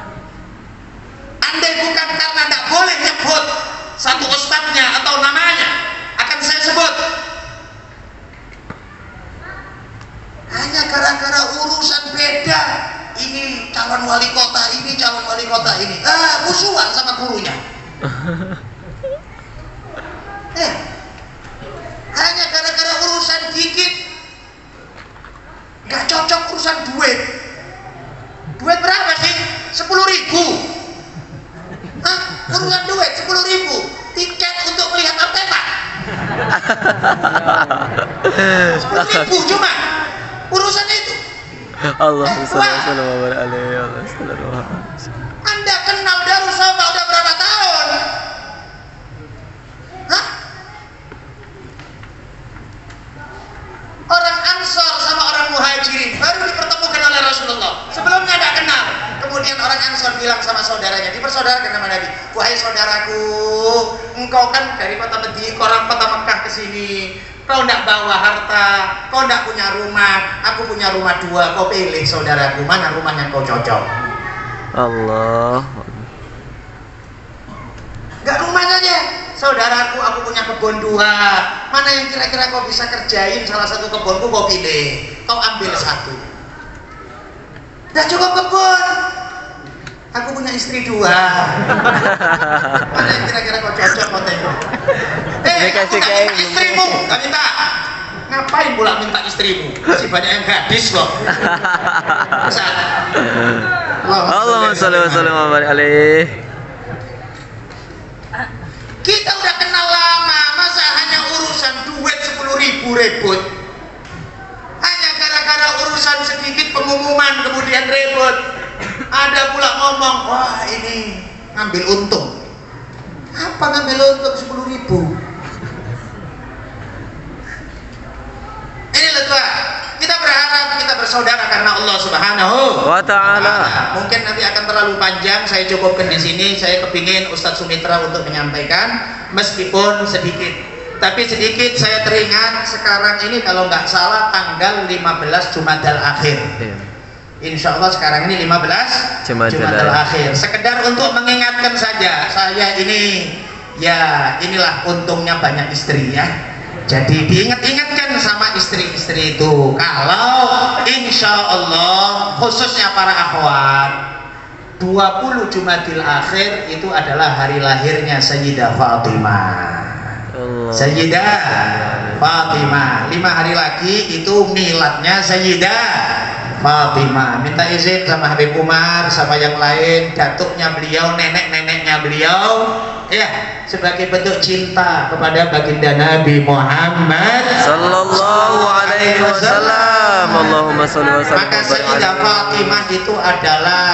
Andai bukan karena tidak boleh nyebut satu ustadznya atau namanya, akan saya sebut. Hanya gara-gara urusan beda, ini calon wali kota, ini calon wali kota ini, musuhan sama gurunya. Hanya gara-gara urusan dikit, nggak cocok urusan duit. Duit berapa sih? 10.000. Urusan duit 10.000. Tiket untuk melihat Arteta 10.000 cuma urusan itu. Allahumma shalli alaihi wa sallam. Anda kenal Darussalam udah berapa tahun? Orang Ansor sama orang Muhajirin baru dipertemukan oleh Rasulullah. Sebelumnya tidak kenal. Kemudian orang Ansor bilang sama saudaranya, dipersaudarakan sama Nabi, wahai saudaraku, engkau kan dari kota Medina, orang kota Mekah ke sini. Kau tidak bawa harta, kau tidak punya rumah, aku punya rumah 2, kau pilih saudaraku, mana rumahnya kau cocok. Allah. Enggak rumah saja, saudaraku aku punya kebun 2, mana yang kira-kira kau bisa kerjain salah satu kebunku, kau pilih, kau ambil 1. Udah cukup kebun, aku punya istri 2, mana yang kira-kira kau cocok, kau tengok. Aku gak minta istrimu, gak minta. Ngapain pula minta istrimu? Masih banyak yang gadis kok. Allahumma shalli alaihi. Kita udah kenal lama, masa hanya urusan duit 10.000 ribut? Hanya gara-gara urusan sedikit pengumuman kemudian ribut. Ada pula ngomong, wah ini ngambil untung. Apa ngambil untung 10.000? Ini lega. Kita berharap kita bersaudara karena Allah Subhanahu wa ta'ala. Mungkin nanti akan terlalu panjang, saya cukupkan di sini. Saya kepingin Ustadz Sumitra untuk menyampaikan meskipun sedikit. Tapi sedikit saya teringat sekarang ini kalau nggak salah tanggal 15 Jumadal Akhir. Insya Allah sekarang ini 15 Jumadal Akhir. Sekedar untuk mengingatkan saja, saya ini ya inilah untungnya banyak istri ya. Jadi diingat-ingatkan sama istri-istri itu kalau insya Allah khususnya para akhwat 20 Jumadil Akhir itu adalah hari lahirnya Sayyidah Fatimah. Sayyidah Fatimah. 5 hari lagi itu miladnya Sayyidah Fatimah. Minta izin sama Habib Umar sama yang lain, datuknya beliau, nenek-neneknya beliau ya, sebagai bentuk cinta kepada baginda Nabi Muhammad sallallahu alaihi wasallam. Allahumma shalli wa sallim. Maka Sayyidah Fatimah itu adalah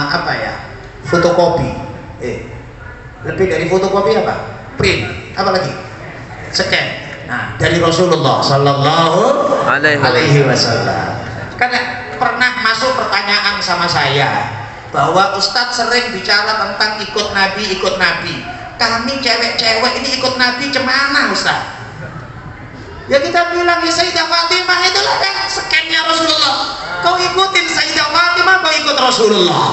apa ya? Fotokopi. Lebih dari fotokopi apa? Print. Apa lagi? Scan. Nah, dari Rasulullah sallallahu alaihi wasallam. Karena pernah masuk pertanyaan sama saya bahwa Ustadz sering bicara tentang ikut Nabi. Kami cewek-cewek ini ikut Nabi cemana Ustadz? Ya kita bilang ya Sayyidah Fatimah itulah kan scan-nya Rasulullah. Kau ikutin Sayyidah Fatimah, kau ikut Rasulullah.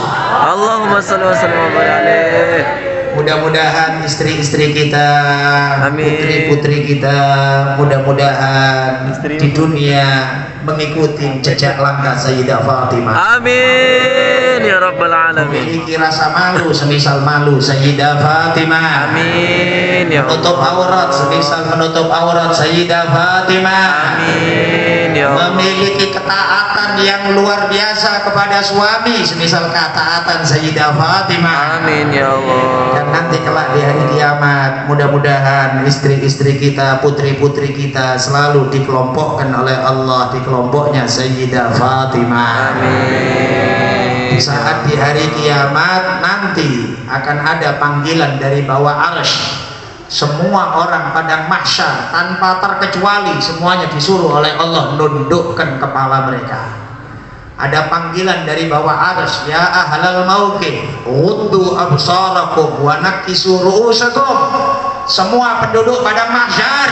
Allahumma shalli wa sallim alaihi. Mudah-mudahan istri-istri kita, putri-putri kita, mudah-mudahan di dunia mengikuti jejak langkah Sayyidah Fatimah. Amin ya rabbal alamin. Memiliki rasa malu semisal malu Sayyidah Fatimah. Amin ya menutup aurat semisal menutup aurat Sayyidah Fatimah. Amin ya Allah. memiliki ketaatan yang luar biasa kepada suami, semisal ketaatan Sayyidah Fatimah. Amin ya Allah. Dan nanti kelak di hari kiamat, mudah-mudahan istri-istri kita, putri-putri kita selalu dikelompokkan oleh Allah di kelompoknya Sayyidah Fatimah. Amin. Di saat di hari kiamat nanti akan ada panggilan dari bawah arsy. Semua orang padang mahsyar tanpa terkecuali semuanya disuruh oleh Allah nundukkan kepala mereka. Ada panggilan dari bawah arsy, ya ahlal mauqif uddu absarakum wa nakkisu ru'usakum. Semua penduduk padang mahsyar,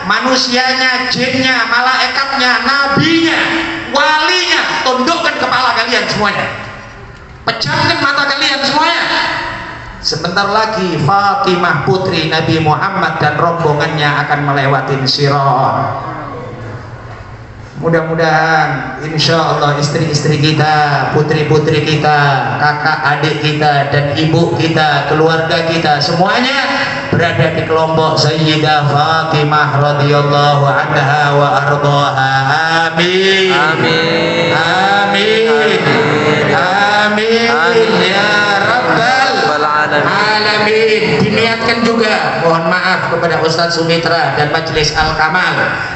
manusianya, jinnya, malaikatnya, nabinya, walinya, tundukkan kepala kalian semuanya, pejamkan mata kalian semuanya. Sebentar lagi Fatimah putri Nabi Muhammad dan rombongannya akan melewati sirat. Mudah-mudahan insya Allah istri-istri kita, putri-putri kita, kakak adik kita dan ibu kita, keluarga kita semuanya berada di kelompok Sayyidah Fatimah radhiyallahu anha wa ardhaha. Amin. Amin. Amin. Amin. Amin. Ya Rabbal Alamin. Diniatkan juga, mohon maaf kepada Ustadz Sumitra dan Majelis Al-Kamal,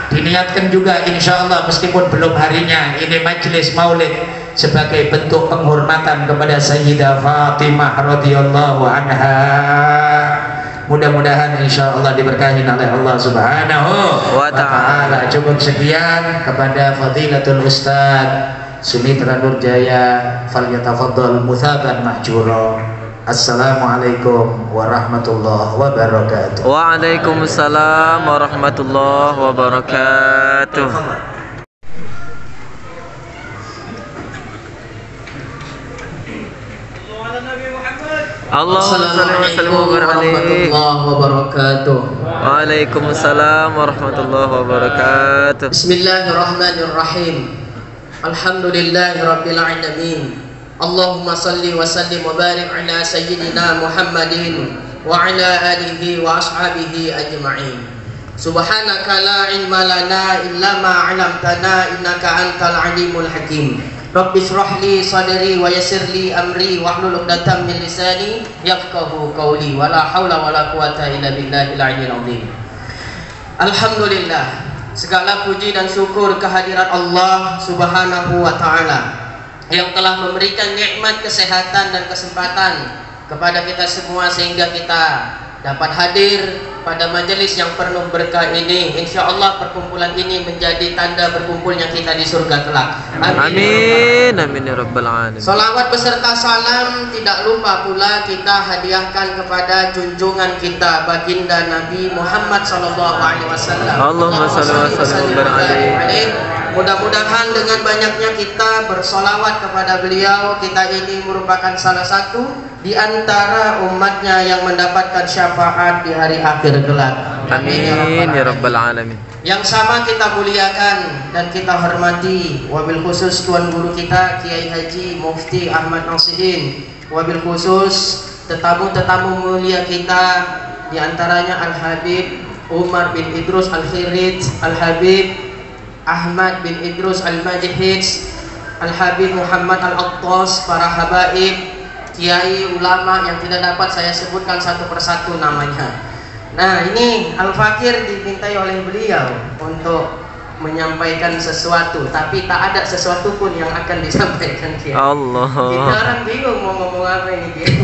diniatkan juga insya Allah meskipun belum harinya ini majelis maulid sebagai bentuk penghormatan kepada Sayyidah Fatimah radhiyallahu anha. Mudah-mudahan insya Allah diberkahi oleh Allah Subhanahu wa ta'ala. Cukup sekian. Kepada Fadilatul Ustadz Sumitra Nurjaya, falyatafaddal muthaban mahjura. Assalamualaikum warahmatullahi wabarakatuh. Waalaikumsalam warahmatullahi wabarakatuh. Assalamualaikum warahmatullahi wabarakatuh. Waalaikumsalam warahmatullahi wabarakatuh. Bismillahirrahmanirrahim. Alhamdulillahirabbil alamin. Allahumma salli wa sallim wa barik ala sayyidina Muhammadin wa ala alihi wa ashabihi ajma'in. Subhanaka la ilma lana illa ma 'allamtana innaka antal alimul hakim. Rabbi shrah li sadri wa yassir li amri wahlul 'uqdatam min lisani yafqahu qawli wa la haula wa la quwata illa billahil aliyyil azim. Alhamdulillah, segala puji dan syukur kehadirat Allah Subhanahu wa taala yang telah memberikan nikmat kesehatan dan kesempatan kepada kita semua sehingga kita dapat hadir pada majelis yang penuh berkah ini. Insya Allah perkumpulan ini menjadi tanda berkumpulnya kita di surga kelak. Amin. Amin ya rabbal alamin. Salawat beserta salam tidak lupa pula kita hadiahkan kepada junjungan kita baginda Nabi Muhammad SAW. Allahumma shalli wa sallim alaihi. Mudah-mudahan dengan banyaknya kita bersolawat kepada beliau, kita ini merupakan salah satu di antara umatnya yang mendapatkan syafaat di hari akhir kelak. Amin ya rabbal alamin. Yang sama kita muliakan dan kita hormati, wabil khusus tuan guru kita Kiai Haji Mufti Ahmad Nasihin, wabil khusus tetamu-tetamu mulia kita di antaranya Al-Habib Umar bin Idrus Al-Khirid, Al-Habib Ahmad bin Idrus Al-Majihid, Al-Habib Muhammad Al-Attas, para habaib, kiai, ulama yang tidak dapat saya sebutkan satu persatu namanya. Nah, ini Al-Fakir dimintai oleh beliau untuk menyampaikan sesuatu, tapi tak ada sesuatu pun yang akan disampaikan kiai. Allah. Kita orang bingung mau ngomong apa ini kiai.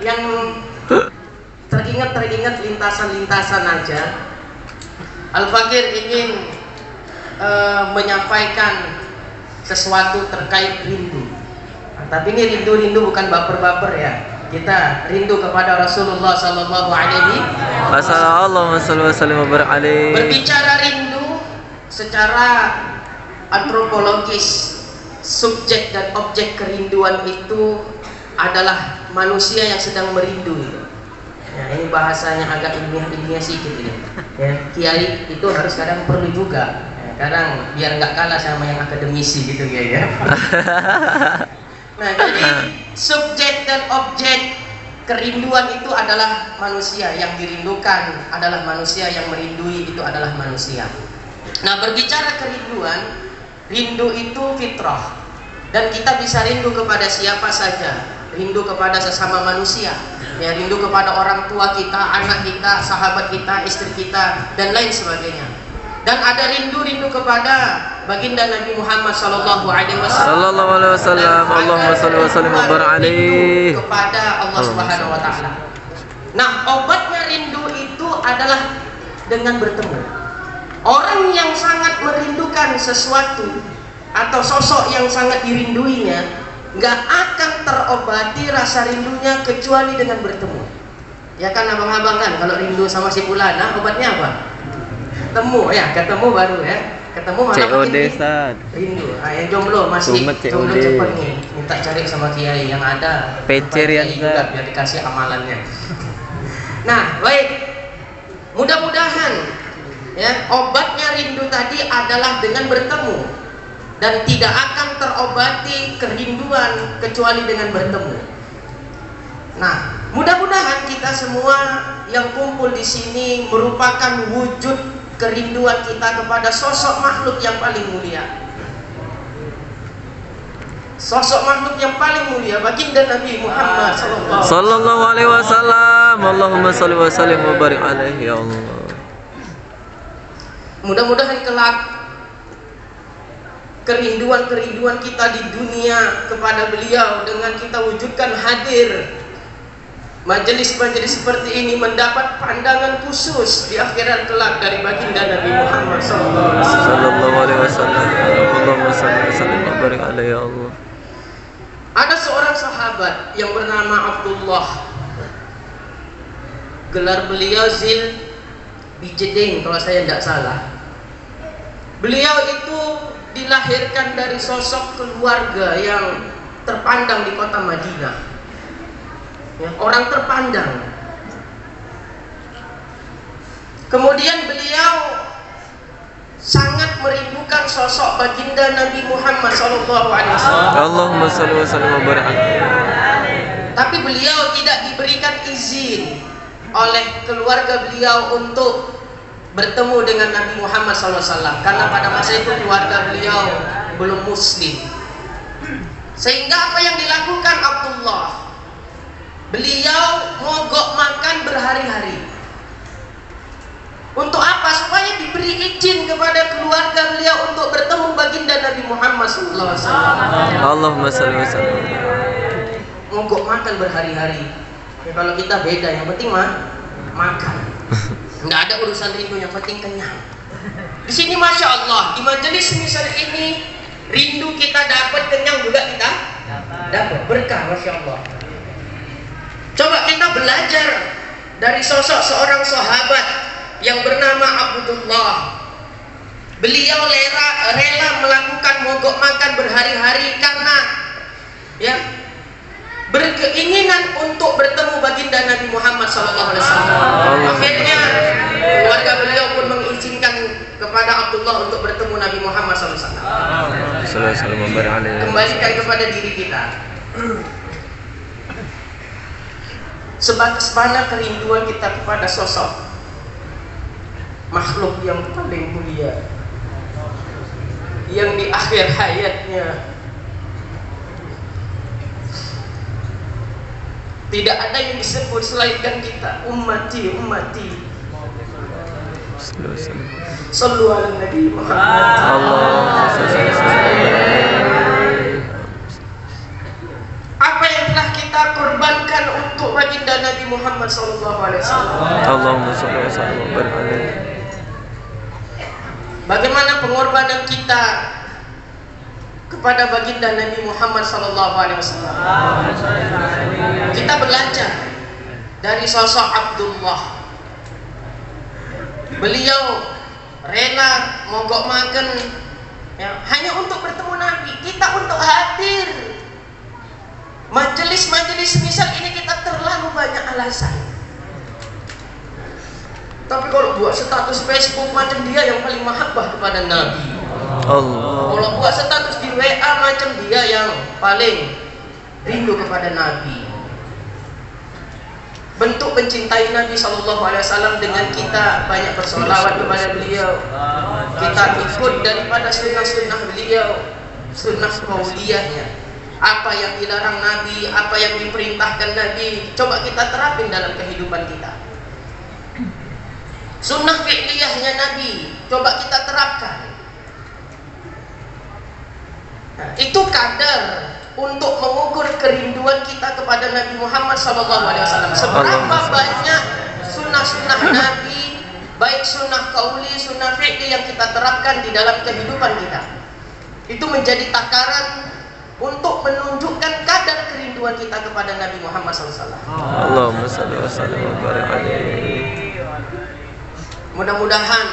Yang teringat lintasan-lintasan aja. Al-Fakir ingin menyampaikan sesuatu terkait rindu. Tapi ini rindu bukan baper-baper ya. Kita rindu kepada Rasulullah Sallallahu Alaihi Wasallam. Berbicara rindu secara antropologis, subjek dan objek kerinduan itu adalah manusia yang sedang merindu. Ya, ini bahasanya agak ilmiah sedikit ini. Ya, kiai itu harus kadang perlu juga. Ya, kadang biar nggak kalah sama yang akademisi gitu ya. Nah, jadi subjek dan objek kerinduan itu adalah manusia, yang dirindukan adalah manusia, yang merindui itu adalah manusia. Nah, berbicara kerinduan, rindu itu fitrah, dan kita bisa rindu kepada siapa saja, rindu kepada sesama manusia, ya, rindu kepada orang tua kita, anak kita, sahabat kita, istri kita, dan lain sebagainya. Dan ada rindu kepada baginda Nabi Muhammad sallallahu alaihi wasallam. Allahumma shalli wa sallim wa barik alaihi. Kepada Allah Subhanahu wa taala. Nah, obatnya rindu itu adalah dengan bertemu. Orang yang sangat merindukan sesuatu atau sosok yang sangat dirinduinya, nggak akan terobati rasa rindunya kecuali dengan bertemu. Ya kan abang-abang kan, kalau rindu sama si Fulana, obatnya apa? Ketemu ya, ketemu baru ya, ketemu malah makin rindu. Nah, yang jomblo masih jomblo cepat nih, minta cari sama kiai yang ada pecer ya juga biar dikasih amalannya. Nah, baik, mudah-mudahan ya obatnya rindu tadi adalah dengan bertemu, dan tidak akan terobati kerinduan kecuali dengan bertemu. Nah, mudah-mudahan kita semua yang kumpul di sini merupakan wujud kerinduan kita kepada sosok makhluk yang paling mulia. Sosok makhluk yang paling mulia, baginda Nabi Muhammad sallallahu alaihi wasallam. Allahumma shalli wa sallim wa barik alaihi ya Allah. Mudah-mudahan kelak kerinduan kita di dunia kepada beliau dengan kita wujudkan hadir majelis-majelis seperti ini mendapat pandangan khusus di akhirat kelak dari baginda Nabi Muhammad sallallahu alaihi wasallam. Allahumma shalli wa sallim wa barik alaihi ya Allah. Ada seorang sahabat yang bernama Abdullah, gelar beliau Zil Bijeding kalau saya tidak salah. Beliau itu dilahirkan dari sosok keluarga yang terpandang di kota Madinah, ya, orang terpandang. Kemudian beliau sangat merindukan sosok baginda Nabi Muhammad SAW. Allahumma shalli wa sallim wa barik. Tapi beliau tidak diberikan izin oleh keluarga beliau untuk bertemu dengan Nabi Muhammad SAW, karena pada masa itu keluarga beliau belum muslim. Sehingga apa yang dilakukan Abdullah, beliau mogok makan berhari-hari. Untuk apa? Supaya diberi izin kepada keluarga beliau untuk bertemu baginda Nabi Muhammad SAW. Allahumma shalli wa sallim. Mogok makan berhari-hari. Ya, kalau kita beda, yang penting makan. Nggak ada urusan rindu, yang penting kenyang. Di sini masya Allah, di majelis misal ini rindu kita dapat, kenyang juga kita dapat, berkah masya Allah. Coba kita belajar dari sosok seorang sahabat yang bernama Abdullah. Beliau rela melakukan mogok makan berhari-hari karena ya berkeinginan untuk bertemu baginda Nabi Muhammad SAW. Akhirnya keluarga beliau pun mengizinkan kepada Abdullah untuk bertemu Nabi Muhammad SAW. Kembalikan kepada diri kita. Sebatas mana kerinduan kita kepada sosok makhluk yang paling mulia, yang di akhir hayatnya tidak ada yang disebut selainkan kita, ummati ummati. Sallu ala Nabi Muhammad. Apa yang telah kita korbankan untuk baginda Nabi Muhammad sallallahu alaihi wasallam. Allahumma shalli wa sallim wa barik alaihi. Bagaimana pengorbanan kita kepada baginda Nabi Muhammad sallallahu alaihi wasallam. Kita belajar dari sosok Abdullah. Beliau rela mogok makan ya, hanya untuk bertemu Nabi. Kita untuk hadir majelis-majelis misal ini kita terlalu banyak alasan. Tapi kalau buat status Facebook macam dia yang paling mahabbah kepada Nabi. Allah. Kalau buat status di WA macam dia yang paling rindu kepada Nabi. Bentuk mencintai Nabi SAW dengan kita banyak bersolawat kepada beliau, kita ikut daripada sunnah-sunnah beliau, sunnah qauliyahnya. Apa yang dilarang Nabi, apa yang diperintahkan Nabi, coba kita terapin dalam kehidupan kita. Sunnah fi'liyahnya Nabi, coba kita terapkan. Nah, itu kadar untuk mengukur kerinduan kita kepada Nabi Muhammad SAW. Seberapa banyak sunnah-sunnah Nabi, baik sunnah qauli, sunnah fi'li yang kita terapkan di dalam kehidupan kita. Itu menjadi takaran untuk menunjukkan kadar kerinduan kita kepada Nabi Muhammad SAW. Allahumma shalli wa sallim wa barik alaihi. Mudah-mudahan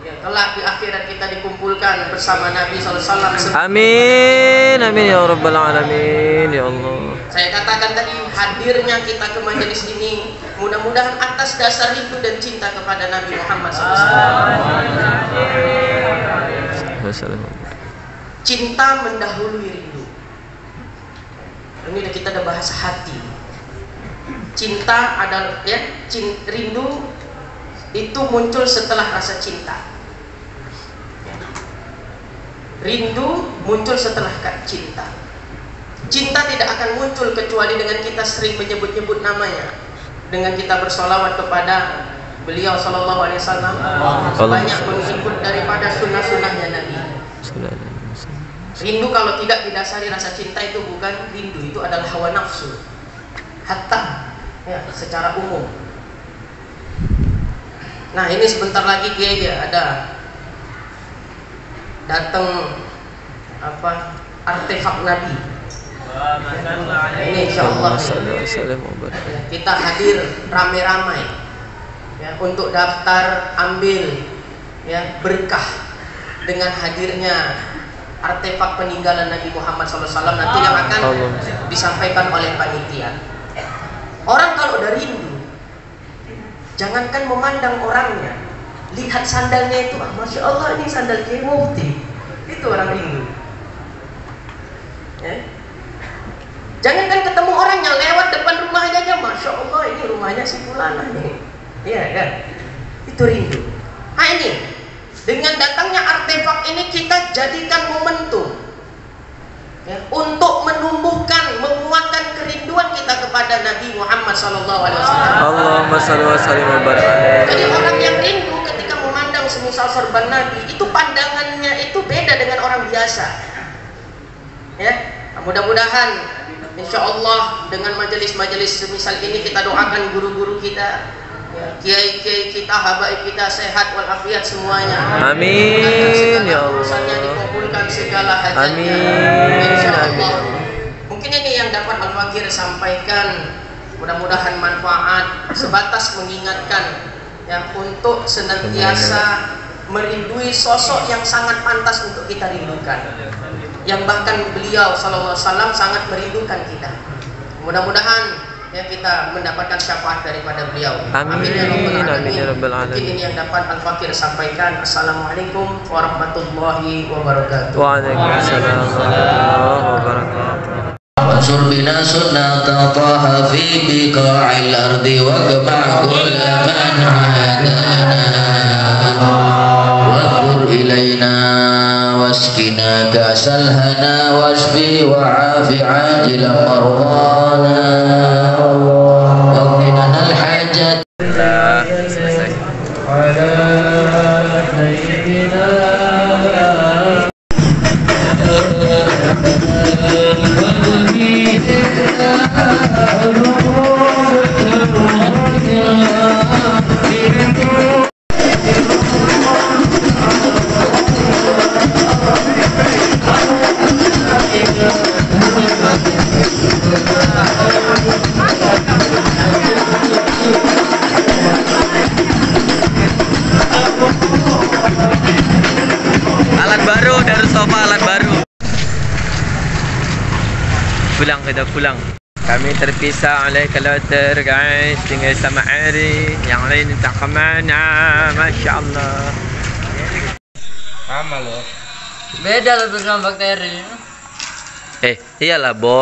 ya, kelak di akhirat kita dikumpulkan bersama Nabi SAW. Amin, amin ya rabbal alamin ya Allah. Saya katakan tadi, hadirnya kita ke majelis ini mudah-mudahan atas dasar rindu dan cinta kepada Nabi Muhammad SAW. Cinta mendahului rindu. Ini kita udah bahas hati. Cinta adalah ya, rindu itu muncul setelah rasa cinta. Rindu muncul setelah cinta. Cinta tidak akan muncul kecuali dengan kita sering menyebut-nyebut namanya, dengan kita bersolawat kepada beliau sallallahu alaihi wasallam, banyak mengikut daripada sunnah-sunnahnya Nabi. Rindu kalau tidak didasari rasa cinta itu bukan rindu, itu adalah hawa nafsu. Hatta ya, secara umum. Nah, ini sebentar lagi Kiai ya ada datang apa artefak Nabi. Ini insyaallah kita hadir ramai-ramai ya, untuk daftar ambil ya berkah dengan hadirnya artefak peninggalan Nabi Muhammad SAW nanti yang akan disampaikan oleh panitia. Orang kalau udah rindu, jangankan memandang orangnya, lihat sandalnya itu, Masya Allah ini sandal Kiai Mufti, itu orang rindu. Ya. Jangankan ketemu orangnya, lewat depan rumahnya aja, Masya Allah ini rumahnya si Fulana nih, iya kan? Itu rindu. Nah ini, dengan datangnya artefak ini kita jadikan momentum ya, untuk menumbuhkan, menguatkan kerinduan kita kepada Nabi Muhammad SAW. Allahumma shalli wa sallim wa barik alaihi. Jadi orang yang rindu ketika memandang semisal sorban Nabi itu pandangannya itu beda dengan orang biasa. Ya, mudah-mudahan insya Allah dengan majelis-majelis semisal ini kita doakan guru-guru kita, kiai-kiai kita, habaib kita sehat walafiat semuanya. Amin ya Allah. Urusannya dikumpulkan segala hajatnya. Amin. Insyaallah. Mungkin ini yang dapat Al-Fakir sampaikan. Mudah-mudahan manfaat, sebatas mengingatkan yang untuk senantiasa merindui sosok yang sangat pantas untuk kita rindukan. Yang bahkan beliau sallallahu alaihi wasallam sangat merindukan kita. Mudah-mudahan ya kita mendapatkan syafaat daripada beliau. Amin ya rabbal alamin. Mungkin ini yang dapat Al-Fakir sampaikan. Assalamualaikum warahmatullahi wabarakatuh. Waalaikumsalam warahmatullahi wabarakatuh. Wansur bina sunnata taha fi biqa'il ardi wa qama' kulla man hadana wa ilaina wasqina kasal hana wasfi wa afi ajil marwana wa qina al hajat. Selesai. Alat baru dari sofa, alat baru. Pulang, kita pulang. Kami terpisah oleh kilometer guys, tinggal sama Ari, yang lain tak kemana, Masya Allah. Sama loh. Beda loh sama bakteri. Iyalah bos.